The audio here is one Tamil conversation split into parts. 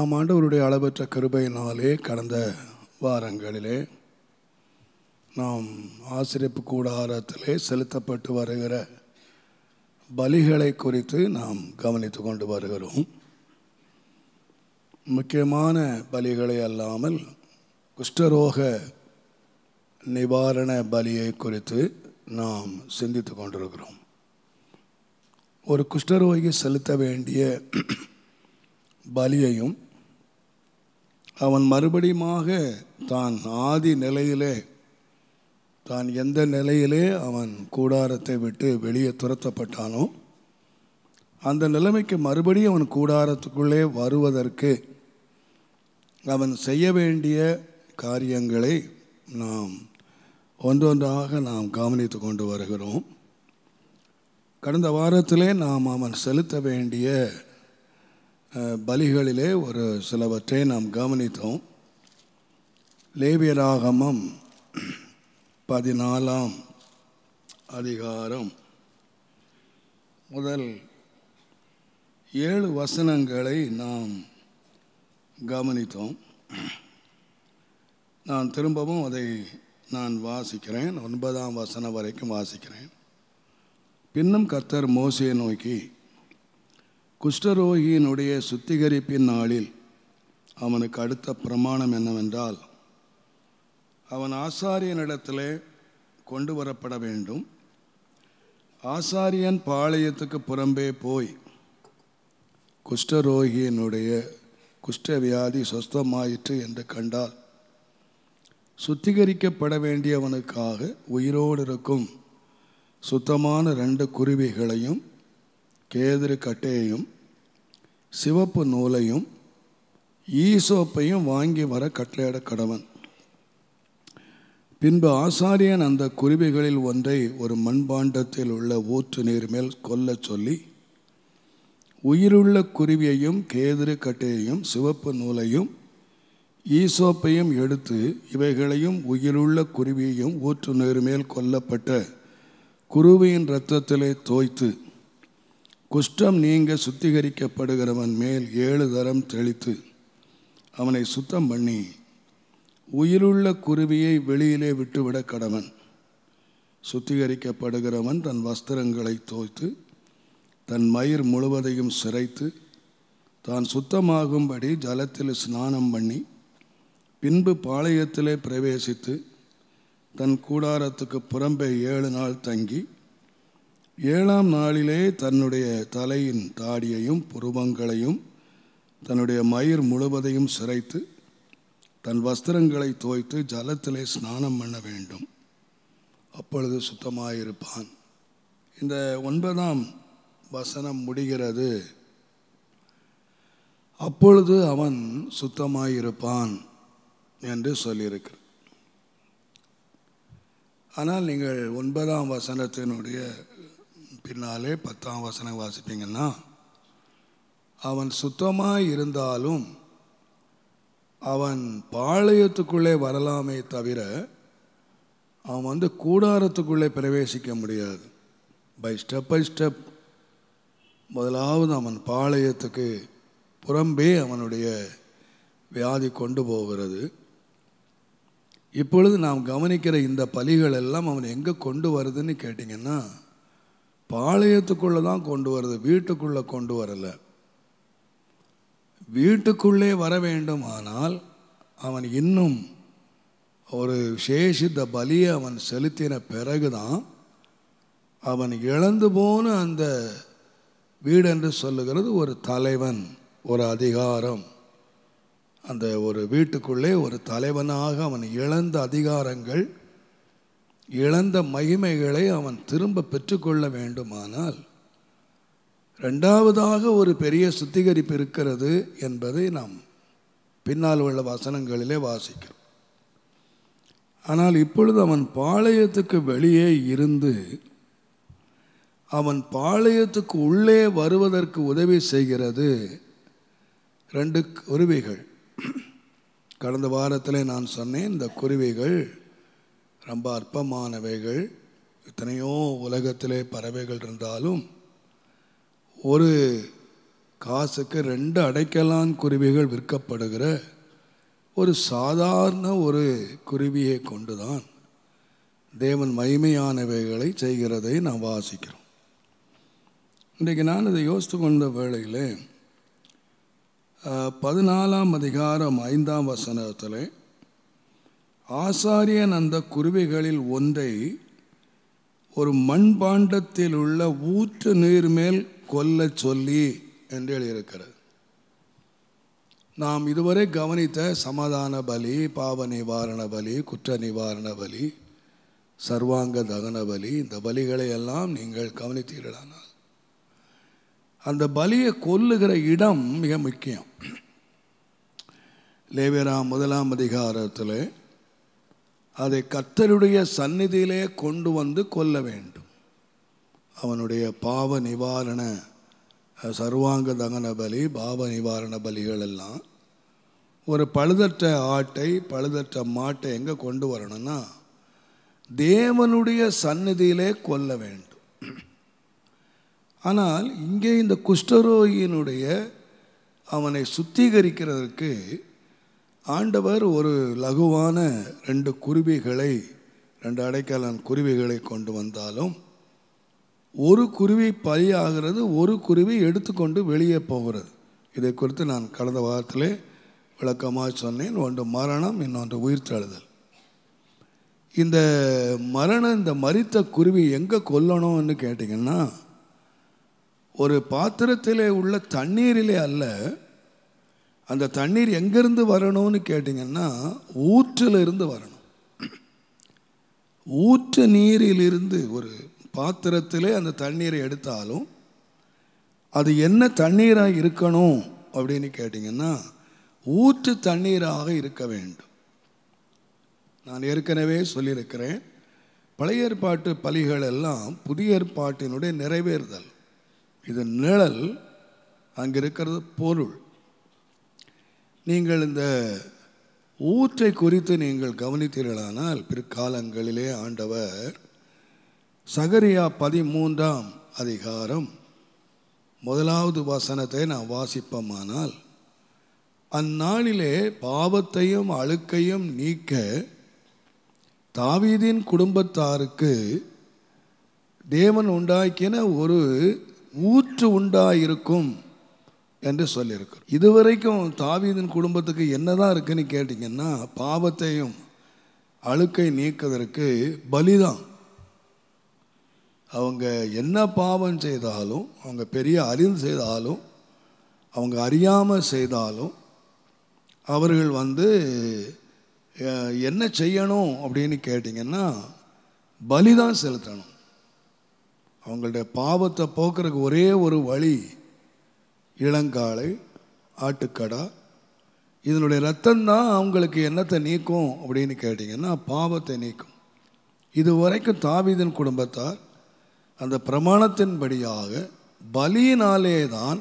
நாம் ஆண்டவருடைய அளவற்ற கிருபையினாலே கடந்த வாரங்களிலே நாம் ஆசிரிப்பு கூடாரத்திலே செலுத்தப்பட்டு வருகிற பலிகளை குறித்து நாம் கவனித்து கொண்டு வருகிறோம். முக்கியமான பலிகளை அல்லாமல் குஷ்டரோக நிவாரண பலியை குறித்து நாம் சிந்தித்து கொண்டிருக்கிறோம். ஒரு குஷ்டரோகி செலுத்த வேண்டிய பலியையும் அவன் மறுபடியுமாக தான் ஆதி நிலையிலே தான் எந்த நிலையிலே அவன் கூடாரத்தை விட்டு வெளியே துரத்தப்பட்டானோ அந்த நிலைமைக்கு மறுபடியும் அவன் கூடாரத்துக்குள்ளே வருவதற்கு அவன் செய்ய வேண்டிய காரியங்களை நாம் ஒன்றொன்றாக நாம் கவனித்து கொண்டு வருகிறோம். கடந்த வாரத்திலே நாம் அவன் செலுத்த வேண்டிய பலிகளிலே ஒரு சிலவற்றை நாம் கவனித்தோம். லேவியராகமம் 14ஆம் அதிகாரம் முதல் 7 வசனங்களை நாம் கவனித்தோம். நான் திரும்பவும் அதை நான் வாசிக்கிறேன். 9ஆம் வசனம் வரைக்கும் வாசிக்கிறேன். பின்னும் கர்த்தர் மோசேயை நோக்கி, குஷ்டரோகியினுடைய சுத்திகரிப்பின் நாளில் அவனுக்கு அடுத்த பிரமாணம் என்னவென்றால், அவன் ஆசாரியனிடத்திலே கொண்டு வரப்பட வேண்டும். ஆசாரியன் பாளையத்துக்கு புறம்பே போய் குஷ்டரோகியினுடைய குஷ்டவியாதி சொஸ்தமாயிற்று என்று கண்டால், சுத்திகரிக்கப்பட வேண்டியவனுக்காக உயிரோடு இருக்கும் சுத்தமான 2 குருவிகளையும் கேதுரு கட்டையையும் சிவப்பு நூலையும் ஈசோப்பையும் வாங்கி வர கட்டளையிட கடவன். பின்பு ஆசாரியன் அந்த குருவிகளில் ஒன்றை ஒரு மண்பாண்டத்தில் உள்ள ஊற்று நீர் மேல் கொல்ல சொல்லி, உயிருள்ள குருவியையும் கேதுரு கட்டையையும் சிவப்பு நூலையும் ஈசோப்பையும் எடுத்து இவைகளையும் உயிருள்ள குருவியையும் ஊற்று நீர் மேல் கொல்லப்பட்ட குருவியின் இரத்தத்திலே தோய்த்து குஷ்டம் நீங்க சுத்திகரிக்கப்படுகிறவன் மேல் 7 தரம் தெளித்து அவனை சுத்தம் பண்ணி உயிருள்ள குருவியை வெளியிலே விட்டுவிட கடவன். சுத்திகரிக்கப்படுகிறவன் தன் வஸ்திரங்களை தோய்த்து தன் மயிர் முழுவதையும் சிரைத்து தான் சுத்தமாகும்படி ஜலத்தில் ஸ்நானம் பண்ணி பின்பு பாளையத்திலே பிரவேசித்து தன் கூடாரத்துக்கு புறம்பே 7 நாள் தங்கி 7ஆம் நாளிலே தன்னுடைய தலையின் தாடியையும் புருவங்களையும் தன்னுடைய மயிர் முழுவதையும் சிரைத்து தன் வஸ்திரங்களை தோய்த்து ஜலத்திலே ஸ்நானம் பண்ண வேண்டும். அப்பொழுது சுத்தமாயிருப்பான். இந்த 9ஆம் வசனம் முடிகிறது, அப்பொழுது அவன் சுத்தமாயிருப்பான் என்று சொல்லியிருக்கிறார். ஆனால் நீங்கள் 9ஆம் வசனத்தினுடைய பின்னாலே 10ஆம் வசனம் வாசிப்பீங்கன்னா, அவன் சுத்தமாக இருந்தாலும் அவன் பாளையத்துக்குள்ளே வரலாமே தவிர அவன் கூடாரத்துக்குள்ளே பிரவேசிக்க முடியாது. பை ஸ்டெப் முதலாவது அவன் பாளையத்துக்கு புறம்பே அவனுடைய வியாதி கொண்டு போகிறது. இப்பொழுது நாம் கவனிக்கிற இந்த பலிகள் எல்லாம் அவன் எங்கே கொண்டு வருதுன்னு கேட்டிங்கன்னா, பாளையத்துக்குள்ளே தான் கொண்டு வருது, வீட்டுக்குள்ளே கொண்டு வரலை. வீட்டுக்குள்ளே வர வேண்டுமானால் அவன் இன்னும் ஒரு விசேஷித்த பலியை அவன் செலுத்தின பிறகுதான் அவன் இழந்து போன அந்த வீடு என்று சொல்லுகிறது ஒரு தலைவன், ஒரு அதிகாரம். அந்த ஒரு வீட்டுக்குள்ளே ஒரு தலைவனாக அவன் இழந்த அதிகாரங்கள், இழந்த மகிமைகளை அவன் திரும்ப பெற்றுக்கொள்ள வேண்டுமானால் 2வதாக ஒரு பெரிய சுத்திகரிப்பு இருக்கிறது என்பதை நாம் பின்னால் உள்ள வசனங்களிலே வாசிக்கிறோம். ஆனால் இப்பொழுது அவன் பாளையத்துக்கு வெளியே இருந்து அவன் பாளையத்துக்கு உள்ளே வருவதற்கு உதவி செய்கிறது 2 குருவிகள். கடந்த வாரத்தில் நான் சொன்னேன், இந்த குருவிகள் ரொம்ப அற்பமானவைகள். எத்தனையோ உலகத்திலே பறவைகள் இருந்தாலும் ஒரு காசுக்கு 2 அடைக்கலான் குருவிகள் விற்கப்படுகிற ஒரு சாதாரண ஒரு குருவியை கொண்டுதான் தேவன் மகிமையானவைகளை செய்கிறதை நாம் வாசிக்கிறோம். இன்றைக்கு நான் இதை யோசித்து கொண்ட வேளையில் 14ஆம் அதிகாரம் 5ஆம் வசனத்தில் ஆசாரியன் அந்த குருவிகளில் ஒன்றை ஒரு மண்பாண்டத்தில் உள்ள ஊற்று நீர் மேல் கொல்ல சொல்லி என்று எழுதியிருக்கிறது. நாம் இதுவரை கவனித்த சமாதான பலி, பாவ நிவாரண பலி, குற்ற நிவாரண பலி, சர்வாங்க தகன பலி, இந்த பலிகளை எல்லாம் நீங்கள் கவனித்தீர்களானால் அந்த பலியை கொல்லுகிற இடம் மிக முக்கியம். லேவியராம் 1ஆம் அதிகாரத்தில் அதை கர்த்தருடைய சந்நிதியிலே கொண்டு வந்து கொல்ல வேண்டும். அவனுடைய பாவ நிவாரண சர்வாங்க தகன பலி, பாவ நிவாரண பலிகள் எல்லாம் ஒரு பழுதற்ற ஆட்டை, பழுதற்ற மாட்டை எங்கே கொண்டு வரணும்னா தேவனுடைய சந்நிதியிலே கொல்ல வேண்டும். ஆனால் இங்கே இந்த குஷ்டரோகியினுடைய அவனை சுத்திகரிக்கிறதற்கு ஆண்டவர் ஒரு லகுவான 2 குருவிகளை, 2 அடைக்கலான் குருவிகளை கொண்டு வந்தாலும் ஒரு குருவி பலியாகிறது, ஒரு குருவி எடுத்துக்கொண்டு வெளியே போகிறது. இதை குறித்து நான் கடந்த வாரத்திலே விளக்கமாக சொன்னேன். ஒன்று மரணம், இன்னொன்று உயிர்த்தெழுதல். இந்த இந்த மரித்த குருவி எங்கே கொல்லணும்னு கேட்டிங்கன்னா ஒரு பாத்திரத்திலே உள்ள தண்ணீரிலே அல்ல. அந்த தண்ணீர் எங்கேருந்து வரணும்னு கேட்டிங்கன்னா ஊற்றிலிருந்து வரணும். ஊற்று நீரிலிருந்து ஒரு பாத்திரத்திலே அந்த தண்ணீரை எடுத்தாலும் அது என்ன தண்ணீராக இருக்கணும் அப்படின்னு கேட்டிங்கன்னா ஊற்று தண்ணீராக இருக்க வேண்டும். நான் ஏற்கனவே சொல்லியிருக்கிறேன், பழைய ஏற்பாட்டு பலிகள் எல்லாம் புதிய ஏற்பாட்டினுடைய நிறைவேறுதல். இது நிழல், அங்கே இருக்கிறது பொருள். நீங்கள் இந்த ஊற்றை குறித்து நீங்கள் கவனித்தீர்களானால் பிற்காலங்களிலே ஆண்டவர் சகரியா 13ஆம் அதிகாரம் 1வது வசனத்தை நான் வாசிப்போமானால், அந்நாளிலே பாவத்தையும் அழுக்கையும் நீக்க தாவீதின் குடும்பத்தாருக்கு தேவன் உண்டாக்கின ஒரு ஊற்று உண்டாயிருக்கும் என்று சொல்லியிருக்கிறோம். இதுவரைக்கும் தாவீதின் குடும்பத்துக்கு என்னதான் இருக்குன்னு கேட்டிங்கன்னா பாவத்தையும் அழுக்கை நீக்குவதற்கு பலிதான். அவங்க என்ன பாவம் செய்தாலும், அவங்க பெரிய அறிந்து செய்தாலும், அவங்க அறியாமல் செய்தாலும் அவர்கள் என்ன செய்யணும் அப்படின்னு கேட்டிங்கன்னா பலிதான் செலுத்தணும். அவங்களுடைய பாவத்தை போக்குறதுக்கு ஒரே ஒரு வழி இளங்காளை, ஆட்டுக்கடா, இதனுடைய ரத்தம்தான் அவங்களுக்கு என்னத்தை நீக்கும் அப்படின்னு கேட்டிங்கன்னா பாவத்தை நீக்கும். இதுவரைக்கும் தாவீதின் குடும்பத்தார் அந்த பிரமாணத்தின்படியாக பலியினாலே தான்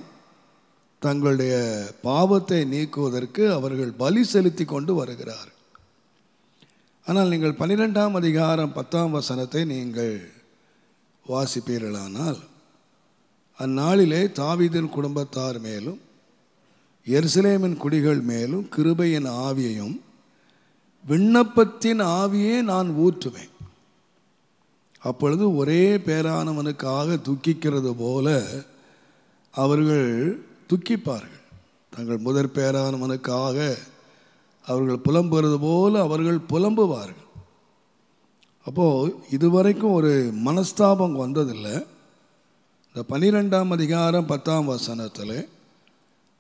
தங்களுடைய பாவத்தை நீக்குவதற்கு அவர்கள் பலி செலுத்தி கொண்டு வருகிறார். ஆனால் நீங்கள் 12ஆம் அதிகாரம் 10ஆம் வசனத்தை நீங்கள் வாசிப்பீர்களானால், அந்நாளிலே தாவீதின் குடும்பத்தார் மேலும் எருசலேமின் குடிகள் மேலும் கிருபையின் ஆவியையும் விண்ணப்பத்தின் ஆவியை நான் ஊற்றுவேன். அப்பொழுது ஒரே பேரானவனுக்காக துக்கிக்கிறது போல அவர்கள் துக்கிப்பார்கள். தங்கள் முதற் பேரானவனுக்காக அவர்கள் புலம்புகிறது போல அவர்கள் புலம்புவார்கள். அப்போது இதுவரைக்கும் ஒரு மனஸ்தாபம் வந்ததில்லை. இந்த 12ஆம் அதிகாரம் 10ஆம் வசனத்தில்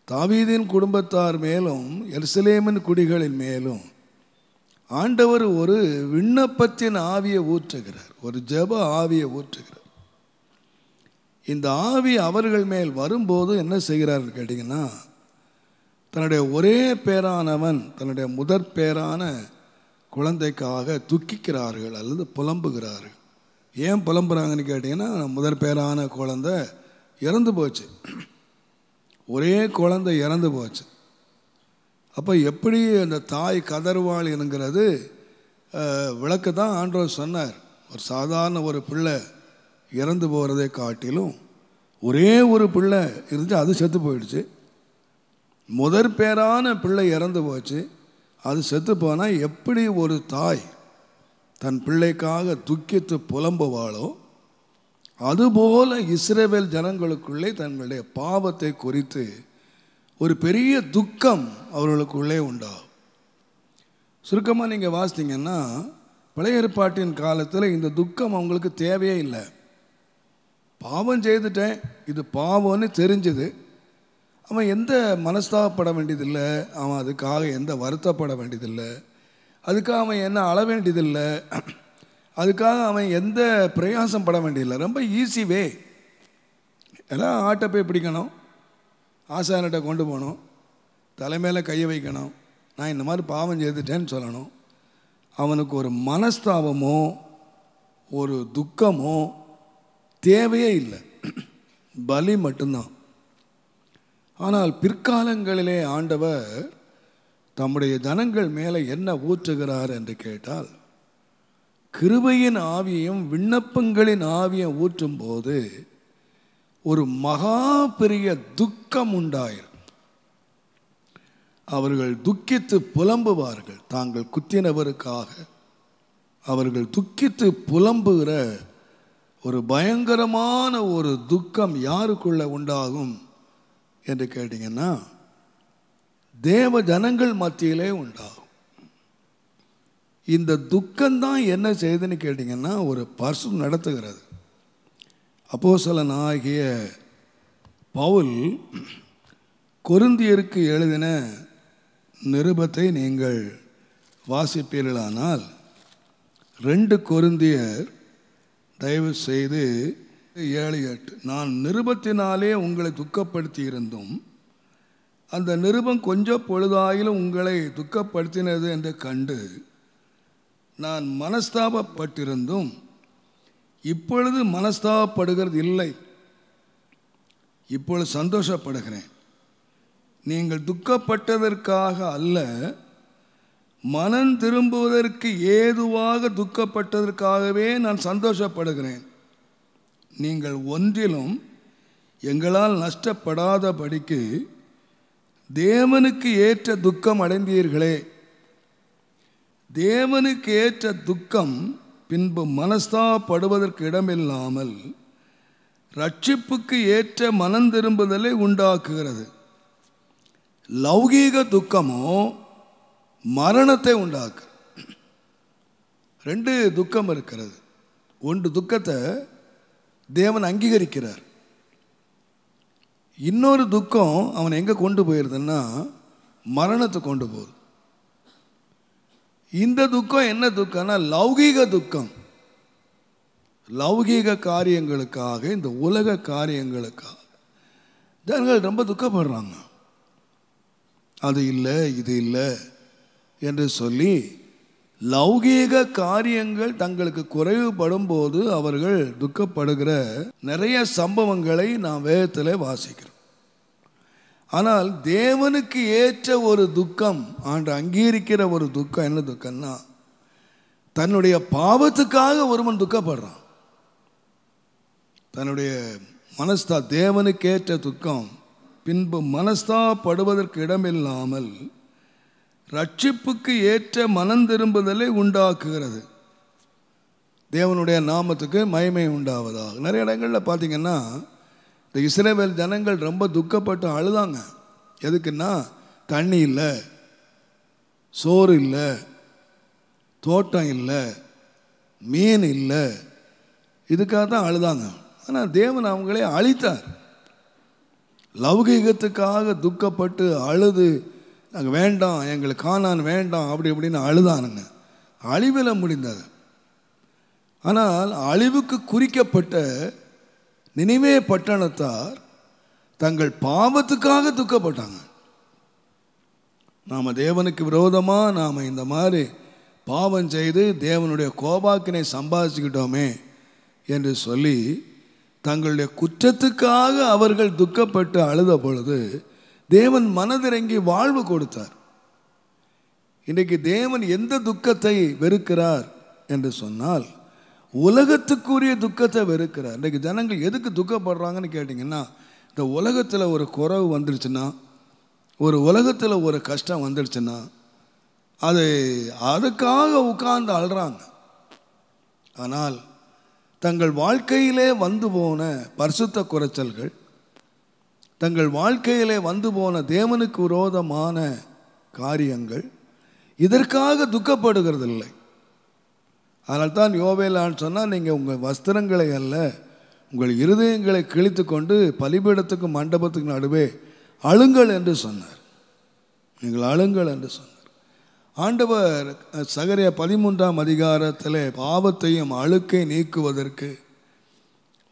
தாவீதின் குடும்பத்தார் மேலும் எருசலேமின் குடிகளின் மேலும் ஆண்டவர் ஒரு விண்ணப்பத்தின் ஆவியை ஊற்றுகிறார், ஒரு ஜெப ஆவியை ஊற்றுகிறார். இந்த ஆவி அவர்கள் மேல் வரும்போது என்ன செய்கிறார்னு கேட்டிங்கன்னா, தன்னுடைய ஒரே பேரானவன், தன்னுடைய முதற் பேரான குழந்தைக்காக துக்கிக்கிறார்கள் அல்லது புலம்புகிறார்கள். ஏன் புலம்புறாங்கன்னு கேட்டிங்கன்னா, முதற் பேரான குழந்தை இறந்து போச்சு, ஒரே குழந்தை இறந்து போச்சு. அப்போ எப்படி அந்த தாய் கதறுவாள் என்கிறது விளக்கு தான் ஆண்டவர் சொன்னார். ஒரு சாதாரண ஒரு பிள்ளை இறந்து போகிறதை காட்டிலும் ஒரே ஒரு பிள்ளை இருந்துச்சு, அது செத்து போயிடுச்சு. முதற் பேரான பிள்ளை இறந்து போச்சு, அது செத்து போனால் எப்படி ஒரு தாய் தன் பிள்ளைக்காக துக்கித்து புலம்புவாளோ அதுபோல இஸ்ரவேல் ஜனங்களுக்குள்ளே தங்களுடைய பாவத்தை குறித்து ஒரு பெரிய துக்கம் அவர்களுக்குள்ளே உண்டாகும். சுருக்கமாக நீங்கள் வாசித்தீங்கன்னா பழைய ஏற்பாட்டின் காலத்தில் இந்த துக்கம் அவங்களுக்கு தேவையே இல்லை. பாவம் செய்துட்டேன், இது பாவம்னு தெரிஞ்சது, அவன் எந்த மனஸ்தாபப்பட வேண்டியதில்லை, அவன் அதுக்காக எந்த வருத்தப்பட வேண்டியதில்லை, அதுக்காக அவன் என்ன அழ வேண்டியதில்லை, அதுக்காக அவன் எந்த பிரயாசம் பட வேண்டியதில்லை. ரொம்ப ஈஸி வே. எல்லாம் ஆட்டை போய் பிடிக்கணும், ஆசாரிட்ட கொண்டு போகணும், தலைமையில் கையை வைக்கணும், நான் இந்த மாதிரி பாவம் செய்துட்டேன்னு சொல்லணும். அவனுக்கு ஒரு மனஸ்தாபமோ ஒரு துக்கமோ தேவையே இல்லை, பலி மட்டும்தான். ஆனால் பிற்காலங்களிலே ஆண்டவர் தம்முடைய ஜனங்கள் மேலே என்ன ஊற்றுகிறார் என்று கேட்டால், கிருபையின் ஆவியையும் விண்ணப்பங்களின் ஆவியும் ஊற்றும் போது ஒரு மகா பெரிய துக்கம் உண்டாயிரும். அவர்கள் துக்கித்து புலம்புவார்கள். தாங்கள் குத்தினவருக்காக அவர்கள் துக்கித்து புலம்புகிற ஒரு பயங்கரமான ஒரு துக்கம் யாருக்குள்ள உண்டாகும் என்று கேட்டிங்கன்னா தேவ ஜனங்கள் மத்தியிலே உண்டாகும். இந்த துக்கம்தான் என்ன செய்யுதுன்னு கேட்டிங்கன்னா ஒரு பரிசுத்தம் நடத்துகிறது. அப்போஸ்தலனாகிய பவுல் கொரிந்தியருக்கு எழுதின நிருபத்தை நீங்கள் வாசிப்பீர்களானால் 2 கொரிந்தியர் தயவு செய்து 7-8, நான் நிருபத்தினாலே உங்களை துக்கப்படுத்தி இருந்தும் அந்த நிருபம் கொஞ்சம் பொழுதாயிலும் உங்களை துக்கப்படுத்தினது என்று கண்டு நான் மனஸ்தாபப்பட்டிருந்தும் இப்பொழுது மனஸ்தாபப்படுகிறது இல்லை, இப்பொழுது சந்தோஷப்படுகிறேன். நீங்கள் துக்கப்பட்டதற்காக அல்ல, மனம் திரும்புவதற்கு ஏதுவாக துக்கப்பட்டதற்காகவே நான் சந்தோஷப்படுகிறேன். நீங்கள் ஒன்றிலும் எங்களால் நஷ்டப்படாதபடிக்கு தேவனுக்கு ஏற்ற துக்கம் அடைந்தீர்களே. தேவனுக்கு ஏற்ற துக்கம் பின்பு மனஸ்தாபப்படுவதற்கு இடமில்லாமல் ரட்சிப்புக்கு ஏற்ற மனம் திரும்புதலை உண்டாக்குகிறது. லௌகீக துக்கமோ மரணத்தை உண்டாக்கு. 2 துக்கம் இருக்கிறது. ஒன்று துக்கத்தை தேவன் அங்கீகரிக்கிறார், இன்னொரு துக்கம் அவன் எங்கே கொண்டு போயிருதுன்னா மரணத்தை கொண்டு போகுது. இந்த துக்கம் என்ன துக்கம்னா லௌகீக துக்கம். லௌகீக காரியங்களுக்காக, இந்த உலக காரியங்களுக்காக ஜனங்கள் ரொம்ப துக்கப்படுறாங்க. அது இல்லை இது இல்லை என்று சொல்லி லௌகீக காரியங்கள் தங்களுக்கு குறைவுபடும் போது அவர்கள் துக்கப்படுகிற நிறைய சம்பவங்களை நாம் வேதத்தில் வாசிக்கிறோம். ஆனால் தேவனுக்கு ஏற்ற ஒரு துக்கம், ஆண்டு அங்கீகரிக்கிற ஒரு துக்கம் என்ன துக்கம்னா தன்னுடைய பாவத்துக்காக ஒருவன் துக்கப்படுறான். தன்னுடைய தேவனுக்கு ஏற்ற துக்கம் பின்பு மனஸ்தாபப்படுவதற்கு இடமில்லாமல் ரட்சிப்புக்கு ஏற்ற மனம் திரும்புதலை உண்டாக்குகிறது. தேவனுடைய நாமத்துக்கு மகிமை உண்டாவதாக. நிறைய இடங்களில் பார்த்தீங்கன்னா இந்த இஸ்ரவேல் ஜனங்கள் ரொம்ப துக்கப்பட்டு அழுதாங்க. எதுக்குன்னா தண்ணி இல்லை, சோறு இல்லை, தோட்டம் இல்லை, மீன் இல்லை, இதுக்காக தான் அழுதாங்க. ஆனால் தேவன் அவங்களே அழித்தார். லௌகீகத்துக்காக துக்கப்பட்டு அழுது நாங்கள் வேண்டாம், எங்களுக்கு கானான் வேண்டாம் அப்படி இப்படின்னு அழுதானுங்க. அழிவில் முடிந்தது. ஆனால் அழிவுக்கு குறிக்கப்பட்ட நினிவே பட்டணத்தார் தங்கள் பாவத்துக்காக துக்கப்பட்டாங்க. நாம் தேவனுக்கு விரோதமாக நாம் இந்த மாதிரி பாவம் செய்து தேவனுடைய கோபாக்கினை சம்பாதிச்சுக்கிட்டோமே என்று சொல்லி தங்களுடைய குற்றத்துக்காக அவர்கள் துக்கப்பட்டு அழுத பொழுது தேவன் மனதிறங்கி வாழ்வு கொடுத்தார். இன்றைக்கு தேவன் எந்த துக்கத்தை வெறுக்கிறார் என்று சொன்னால் உலகத்துக்குரிய துக்கத்தை வெறுக்கிறார். இன்றைக்கு ஜனங்கள் எதுக்கு துக்கப்படுறாங்கன்னு கேட்டிங்கன்னா, இந்த உலகத்தில் ஒரு குறைவு வந்துருச்சுன்னா, ஒரு உலகத்தில் ஒரு கஷ்டம் வந்துடுச்சுன்னா அதுக்காக உட்கார்ந்து அழுறாங்க. ஆனால் தங்கள் வாழ்க்கையிலே வந்து போன பரிசுத்த குறைச்சல்கள், தங்கள் வாழ்க்கையிலே வந்து போன தேவனுக்கு விரோதமான காரியங்கள், இதற்காக துக்கப்படுகிறதில்லை. அதனால்தான் யோவேலான்னு சொன்னால், நீங்கள் உங்கள் வஸ்திரங்களை அல்ல உங்கள் இருதயங்களை கிழித்து கொண்டு பலிபீடத்துக்கு மண்டபத்துக்கு நடுவே அழுங்கள் என்று சொன்னார். நீங்கள் அழுங்கள் என்று சொன்னார். ஆண்டவர் சகரியா 13ஆம் அதிகாரத்தில் பாவத்தையும் அழுக்கை நீக்குவதற்கு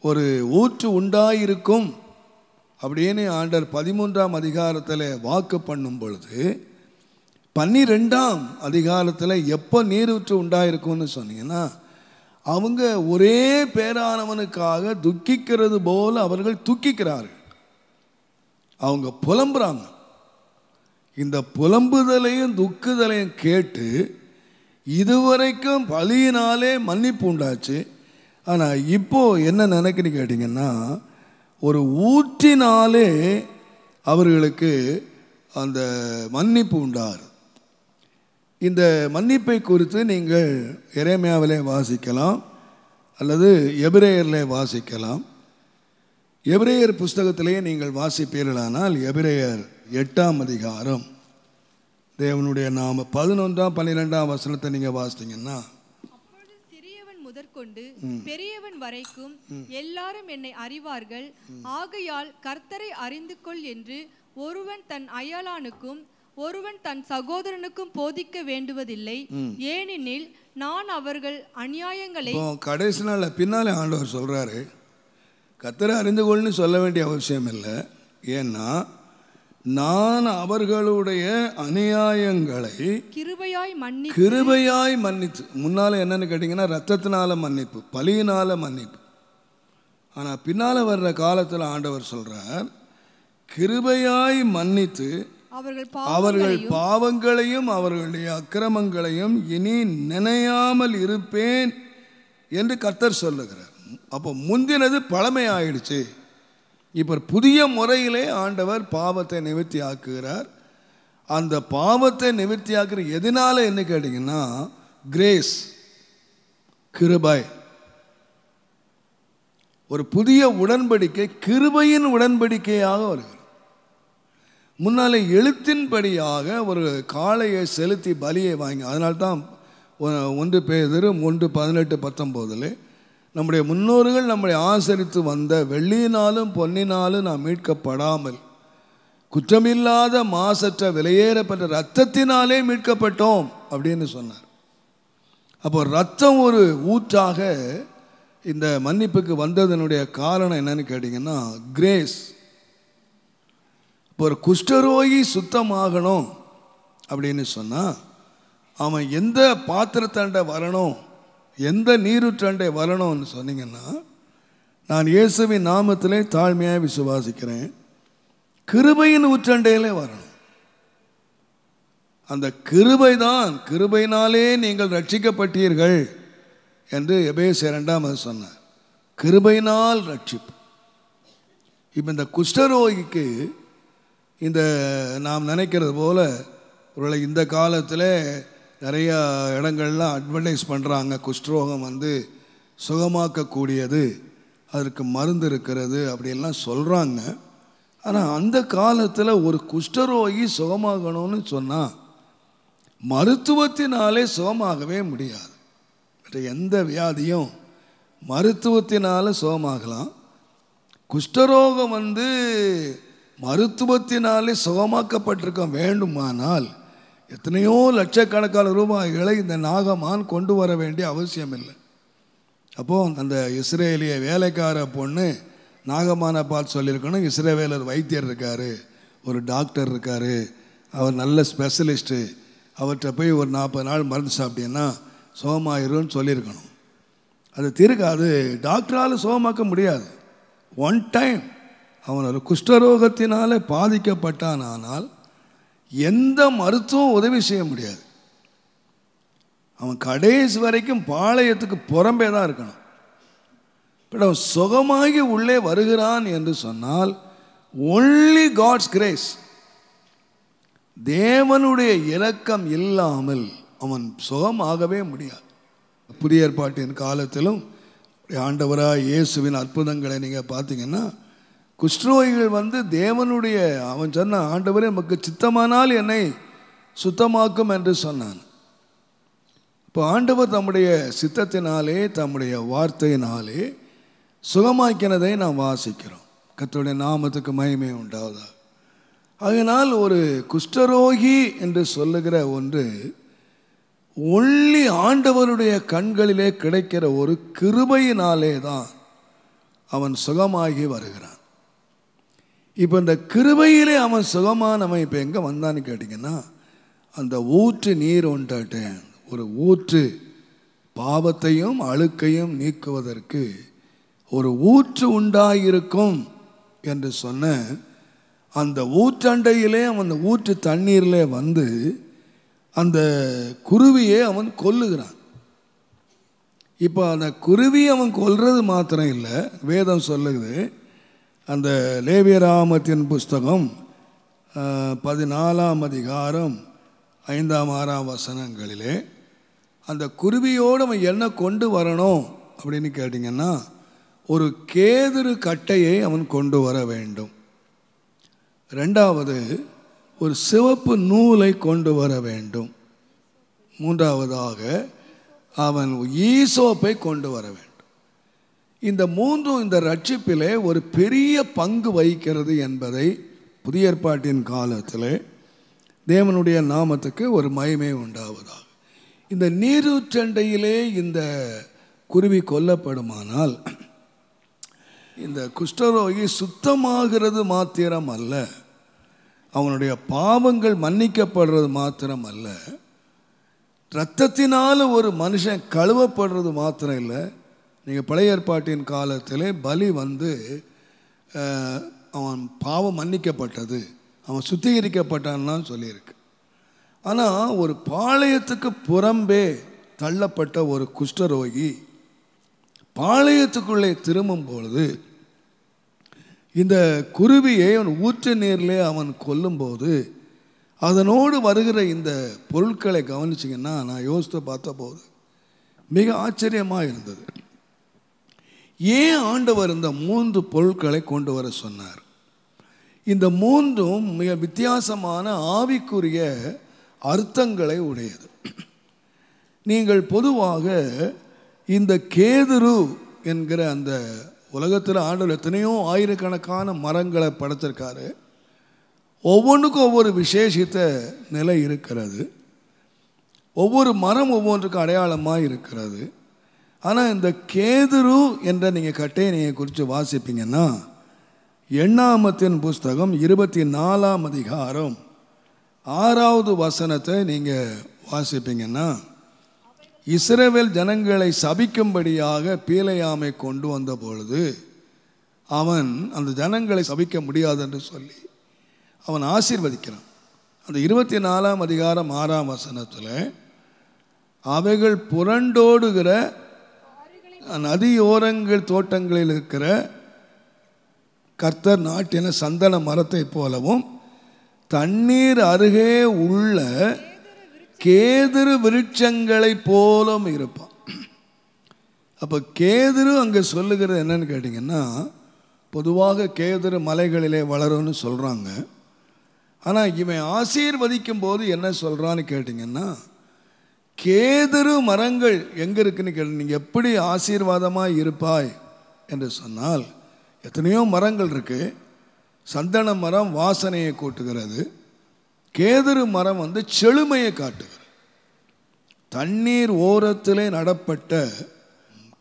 ஒரு ஊற்று உண்டாயிருக்கும் அப்படின்னு ஆண்டவர் 13ஆம் அதிகாரத்தில் வாக்கு பண்ணும் பொழுது, 12ஆம் அதிகாரத்தில் எப்போ நீரூற்று உண்டாயிருக்கும்னு சொன்னீங்கன்னா, அவங்க ஒரே பேரானவனுக்காக துக்கிக்கிறது போல அவர்கள் துக்கிக்கிறார்கள். அவங்க புலம்புறாங்க. இந்த புலம்புதலையும் துக்குதலையும் கேட்டு இதுவரைக்கும் பலியினாலே மன்னிப்பு உண்டாச்சு. ஆனால் இப்போ என்ன நினைக்கிறீங்க கேட்டிங்கன்னா, ஒரு ஊற்றினாலே அவர்களுக்கு அந்த மன்னிப்பு உண்டாரு. இந்த மன்னிப்பை குறித்து நீங்கள் எரேமியாவிலே வாசிக்கலாம் அல்லது எபிரேயரிலே வாசிக்கலாம். எபிரேயர் புஸ்தகத்திலேயே நீங்கள் வாசிப்பீர்களானால் எபிரேயர் 8ஆம் அதிகாரம் தேவனுடைய நாம 11ஆம் 12ஆம் வசனத்தை நீங்க வாசித்தீங்கன்னா, அப்பொழுது சிறியவன் முதற்கொண்டு பெரியவன் வரைக்கும் எல்லாரும் என்னை அறிவார்கள், ஆகையால் கர்த்தரை அறிந்து கொள் என்று ஒருவன் தன் அயலானுக்கும் ஒருவன் தன் சகோதரனுக்கும் போதிக்க வேண்டுவதில்லை, ஏனெனில் நான் அவர்கள் அநியாயங்களை. கடைசி நாள் பின்னாலே ஆண்டவர் சொல்றாரு, கர்த்தரை அறிந்து கொள்னு சொல்ல வேண்டிய அவசியம் இல்லை. ஏன்னா நான் அவர்களுடைய அநியாயங்களை கிருபையாய் மன்னித்து, முன்னால என்னன்னு கேட்டீங்கன்னா ரத்தத்தினால மன்னிப்பு, பலியினால மன்னிப்பு. ஆனால் பின்னால வர்ற காலத்தில் ஆண்டவர் சொல்றார், கிருபையாய் மன்னித்து அவர்கள் பாவங்களையும் அவர்களுடைய அக்கிரமங்களையும் இனி நினையாமல் இருப்பேன் என்று கர்த்தர் சொல்லுகிறார். அப்போ முந்தினது பழமையாயிடுச்சு. இப்போ புதிய முறையிலே ஆண்டவர் பாவத்தை நிவர்த்தி ஆக்குகிறார். அந்த பாவத்தை நிவர்த்தி ஆக்குற எதனால என்ன கேட்டிங்கன்னா, கிரேஸ், கிருபை. ஒரு புதிய உடன்படிக்கை கிருபையின் உடன்படிக்கையாக வருகிறது. முன்னாலே எழுத்தின்படியாக ஒரு காளையை செலுத்தி பலியை வாங்கி, அதனால்தான் 1 பேதுரு 1:18-19 நம்முடைய முன்னோர்கள் நம்மை ஆசரித்து வந்த வெள்ளியினாலும் பொன்னினாலும் நாம் மீட்கப்படாமல் குற்றமில்லாத மாசற்ற விலையேறப்பட்ட இரத்தத்தினாலே மீட்கப்பட்டோம் அப்படின்னு சொன்னார். அப்போ ரத்தம் ஒரு ஊற்றாக இந்த மன்னிப்புக்கு வந்ததனுடைய காரணம் என்னன்னு கேட்டிங்கன்னா, கிரேஸ். இப்போ ஒரு குஷ்டரோகி சுத்தமாகணும் அப்படின்னு சொன்னால் அவன் எந்த பாத்திரத்தாண்ட வரணும், எந்த நீரூற்றாண்டை வரணும்னு சொன்னீங்கன்னா, நான் இயேசுவின் நாமத்திலே தாழ்மையாக விசுவாசிக்கிறேன், கிருபையின் ஊற்றாண்டையிலே வரணும். அந்த கிருபை தான், கிருபையினாலே நீங்கள் ரட்சிக்கப்பட்டீர்கள் என்று எபேசியர் 2 சொன்னார். கிருபையினால் ரட்சிப்பு. இப்போ இந்த குஷ்டரோகிக்கு இந்த நாம் நினைக்கிறது போல ஒருவேளை இந்த காலத்தில் நிறைய இடங்கள்லாம் அட்வர்டைஸ் பண்ணுறாங்க, குஷ்டரோகம் சுகமாக்கக்கூடியது, அதற்கு மருந்து இருக்கிறது அப்படின்லாம் சொல்கிறாங்க. ஆனால் அந்த காலத்தில் ஒரு குஷ்டரோகி சுகமாகணும்னு சொன்னால் மருத்துவத்தினாலே சுகமாகவே முடியாது. மற்ற எந்த வியாதியும் மருத்துவத்தினால சுகமாகலாம். குஷ்டரோகம் மருத்துவத்தினாலே சுகமாக்கப்பட்டிருக்க வேண்டுமானால் எத்தனையோ லட்சக்கணக்கான ரூபாய்களை இந்த நாகமான் கொண்டு வர வேண்டிய அவசியம் இல்லை. அப்போது அந்த இஸ்ரேலிய வேலைக்கார பொண்ணு நாகமானை பார்த்து சொல்லியிருக்கணும், இஸ்ரேவேலர் வைத்தியர் இருக்கார், ஒரு டாக்டர் இருக்கார், அவர் நல்ல ஸ்பெஷலிஸ்ட்டு, அவர்கிட்ட போய் ஒரு 40 நாள் மருந்து சாப்பிட்டீங்கன்னா சுகமாயிரும்னு சொல்லியிருக்கணும். அது டாக்டரால் சுகமாக்க முடியாது. ஒன் டைம் அவன் ஒரு குஷ்டரோகத்தினால் பாதிக்கப்பட்டானால் எந்த மருத்துவம் உதவி செய்ய முடியாது. அவன் கடைசி வரைக்கும் பாளையத்துக்கு புறம்பே தான் இருக்கணும். பட் அவன் சுகமாகி உள்ளே வருகிறான் என்று சொன்னால் ஒன்லி காட்ஸ் கிரேஸ். தேவனுடைய இரக்கம் இல்லாமல் அவன் சுகமாகவே முடியாது. புதிய ஏற்பாட்டின் காலத்திலும் ஆண்டவராக இயேசுவின் அற்புதங்களை நீங்கள் பார்த்தீங்கன்னா, குஷ்டரோகிகள் தேவனுடைய, அவன் சொன்ன, ஆண்டவரே நமக்கு சித்தமானால் என்னை சுத்தமாக்கும் என்று சொன்னான். இப்போ ஆண்டவர் தம்முடைய சித்தத்தினாலே தம்முடைய வார்த்தையினாலே சுகமாக்கினதை நாம் வாசிக்கிறோம். கர்த்தருடைய நாமத்துக்கு மகிமை உண்டாவதாக. அதனால் ஒரு குஷ்டரோகி என்று சொல்லுகிற ஒன்று ஒன்லி ஆண்டவருடைய கண்களிலே கிடைக்கிற ஒரு கிருபையினாலே தான் அவன் சுகமாகி வருகிறான். இப்போ இந்த கிருபையிலே அவன் சுகமானவன் இப்போ எங்கே வந்தான்னு கேட்டிங்கன்னா, அந்த ஊற்று நீர் உண்டாட்ட ஒரு ஊற்று, பாவத்தையும் அழுக்கையும் நீக்குவதற்கு ஒரு ஊற்று உண்டாயிருக்கும் என்று சொன்ன அந்த ஊற்றண்டையிலே அவன் அந்த ஊற்று தண்ணீரிலே அந்த குருவியை அவன் கொல்லுகிறான். இப்போ அந்த குருவி அவன் கொல்றது மாத்திரம் இல்லை, வேதம் சொல்லுது, அந்த லேவியராமத்தின் புஸ்தகம் 14ஆம் அதிகாரம் 5ஆம் 6ஆம் வசனங்களிலே அந்த குருவியோடு அவன் என்ன கொண்டு வரணும் அப்படின்னு கேட்டிங்கன்னா, ஒரு கேதுரு கட்டையை அவன் கொண்டு வர வேண்டும். ரெண்டாவது, ஒரு சிவப்பு நூலை கொண்டு வர வேண்டும். மூன்றாவதாக அவன் ஈசோப்பை கொண்டு வர வேண்டும். இந்த மூன்றும் இந்த ரட்சிப்பிலே ஒரு பெரிய பங்கு வகிக்கிறது என்பதை புதிய ஏற்பாட்டின் காலத்தில் தேவனுடைய நாமத்துக்கு ஒரு மகிமை உண்டாவதாக. இந்த நீரூற்றண்டையிலே இந்த குருவி கொல்லப்படுமானால் இந்த குஷ்டரோகி சுத்தமாகிறது மாத்திரம் அல்ல, அவனுடைய பாவங்கள் மன்னிக்கப்படுறது மாத்திரம் அல்ல, இரத்தத்தினால் ஒரு மனுஷன் கழுவப்படுறது மாத்திரம் இல்லை. நீங்கள் பழைய ஏற்பாட்டின் காலத்தில் பலி அவன் பாவம் மன்னிக்கப்பட்டது, அவன் சுத்திகரிக்கப்பட்டான்னு சொல்லியிருக்கு. ஆனால் ஒரு பாளையத்துக்கு புறம்பே தள்ளப்பட்ட ஒரு குஷ்டரோகி பாளையத்துக்குள்ளே திரும்பும் பொழுது இந்த குருவியை அவன் ஊற்று நீரிலே அவன் கொல்லும்போது அதனோடு வருகிற இந்த பொருட்களை கவனிச்சிங்கன்னா, நான் யோசித்து பார்த்த போது மிக ஆச்சரியமாக இருந்தது. ஏன் ஆண்டவர் இந்த 3 பொருட்களை கொண்டு வர சொன்னார்? இந்த 3ம் மிக வித்தியாசமான ஆவிக்குரிய அர்த்தங்களை உடையது. நீங்கள் பொதுவாக இந்த கேதுரு என்கிற அந்த உலகத்தில் ஆண்டவர் எத்தனையோ ஆயிரக்கணக்கான மரங்களை படைத்திருக்காரு. ஒவ்வொன்றுக்கும் ஒவ்வொரு விசேஷித்த நிலை இருக்கிறது. ஒவ்வொரு மரம் ஒவ்வொன்றுக்கும் அடையாளமாக இருக்கிறது. ஆனால் இந்த கேதுரு என்ற நீங்கள் கட்டையை நீங்கள் குறித்து வாசிப்பீங்கன்னா, எண்ணாமத்தின் புஸ்தகம் 24ஆம் அதிகாரம் 6வது வசனத்தை நீங்கள் வாசிப்பீங்கன்னா, இஸ்ரவேல் ஜனங்களை சபிக்கும்படியாக பீலையாமை கொண்டு வந்த பொழுது அவன் அந்த ஜனங்களை சபிக்க முடியாது என்று சொல்லி அவன் ஆசீர்வதிக்கிறான். அந்த 24ஆம் அதிகாரம் 6ஆம் வசனத்தில், அவைகள் புரண்டோடுகிற நதியோரங்கள் தோட்டங்களில் இருக்கிற கர்த்தர் நாட்டின சந்தன மரத்தை போலவும் தண்ணீர் அருகே உள்ள கேதுரு விருட்சங்களை போலும் இருப்பான். அப்போ கேதுரு அங்கே சொல்லுகிறது என்னன்னு கேட்டிங்கன்னா, பொதுவாக கேதுரு மலைகளிலே வளரும்னு சொல்கிறாங்க. ஆனால் இவன் ஆசீர்வதிக்கும் போது என்ன சொல்கிறான்னு கேட்டிங்கன்னா, கேதுரு மரங்கள் எங்கே இருக்குன்னு கேட்டு, நீங்கள் எப்படி ஆசீர்வாதமாக இருப்பாய் என்று சொன்னால், எத்தனையோ மரங்கள் இருக்குது. சந்தன மரம் வாசனையை கூட்டுகிறது, கேதுரு மரம் செழுமையை காட்டுகிறது. தண்ணீர் ஓரத்திலே நடப்பட்ட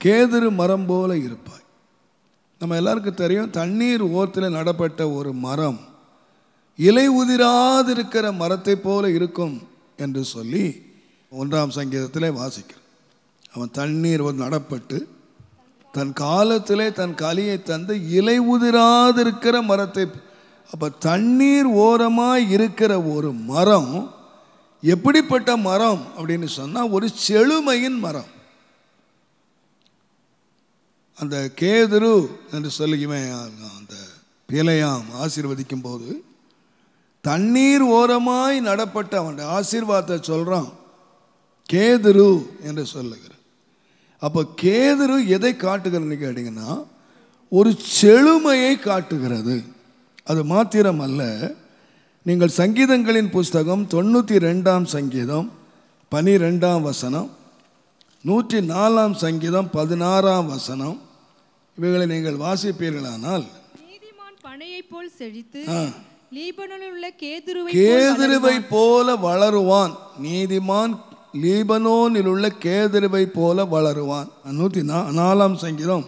கேதுரு மரம் போல இருப்பாய். நம்ம எல்லாருக்கும் தெரியும், தண்ணீர் ஓரத்தில் நடப்பட்ட ஒரு மரம் இலை உதிராதிருக்கிற மரத்தை போல இருக்கும் என்று சொல்லி 1ஆம் சங்கீதத்திலே வாசிக்கிறோம். அவன் தண்ணீர் நடப்பட்டு தன் காலத்திலே தன் கலியை தந்து இலை உதிராதிருக்கிற மரத்தை. அப்போ தண்ணீர் ஓரமாய் இருக்கிற ஒரு மரம் எப்படிப்பட்ட மரம் அப்படின்னு சொன்னால் ஒரு செழுமையின் மரம். அந்த கேதுரு என்று சொல்லுவேன், அந்த பிழையாம் ஆசீர்வதிக்கும் போது தண்ணீர் ஓரமாய் நடப்பட்ட அவன் ஆசீர்வாதத்தை சொல்கிறான், கேதுரு என்று சொல்லுகிறார். அப்போ கேதுரு எதை காட்டுகிறதுன்னு கேட்டிங்கன்னா ஒரு செழுமையை காட்டுகிறது. அது மாத்திரம் அல்ல, நீங்கள் சங்கீதங்களின் புஸ்தகம் 92ஆம் சங்கீதம் 12ஆம் வசனம், 104ஆம் சங்கீதம் 16ஆம் வசனம் இவைகளை நீங்கள் வாசிப்பீர்களானால், நீதிமான் பனையை போல் செழித்து லீபனோனில் உள்ள கேதுருவை போல வளருவான். நீதிமான் லீபனோனில் உள்ள கேதுருவை போல வளருவான். 104ஆம் சங்கீதம்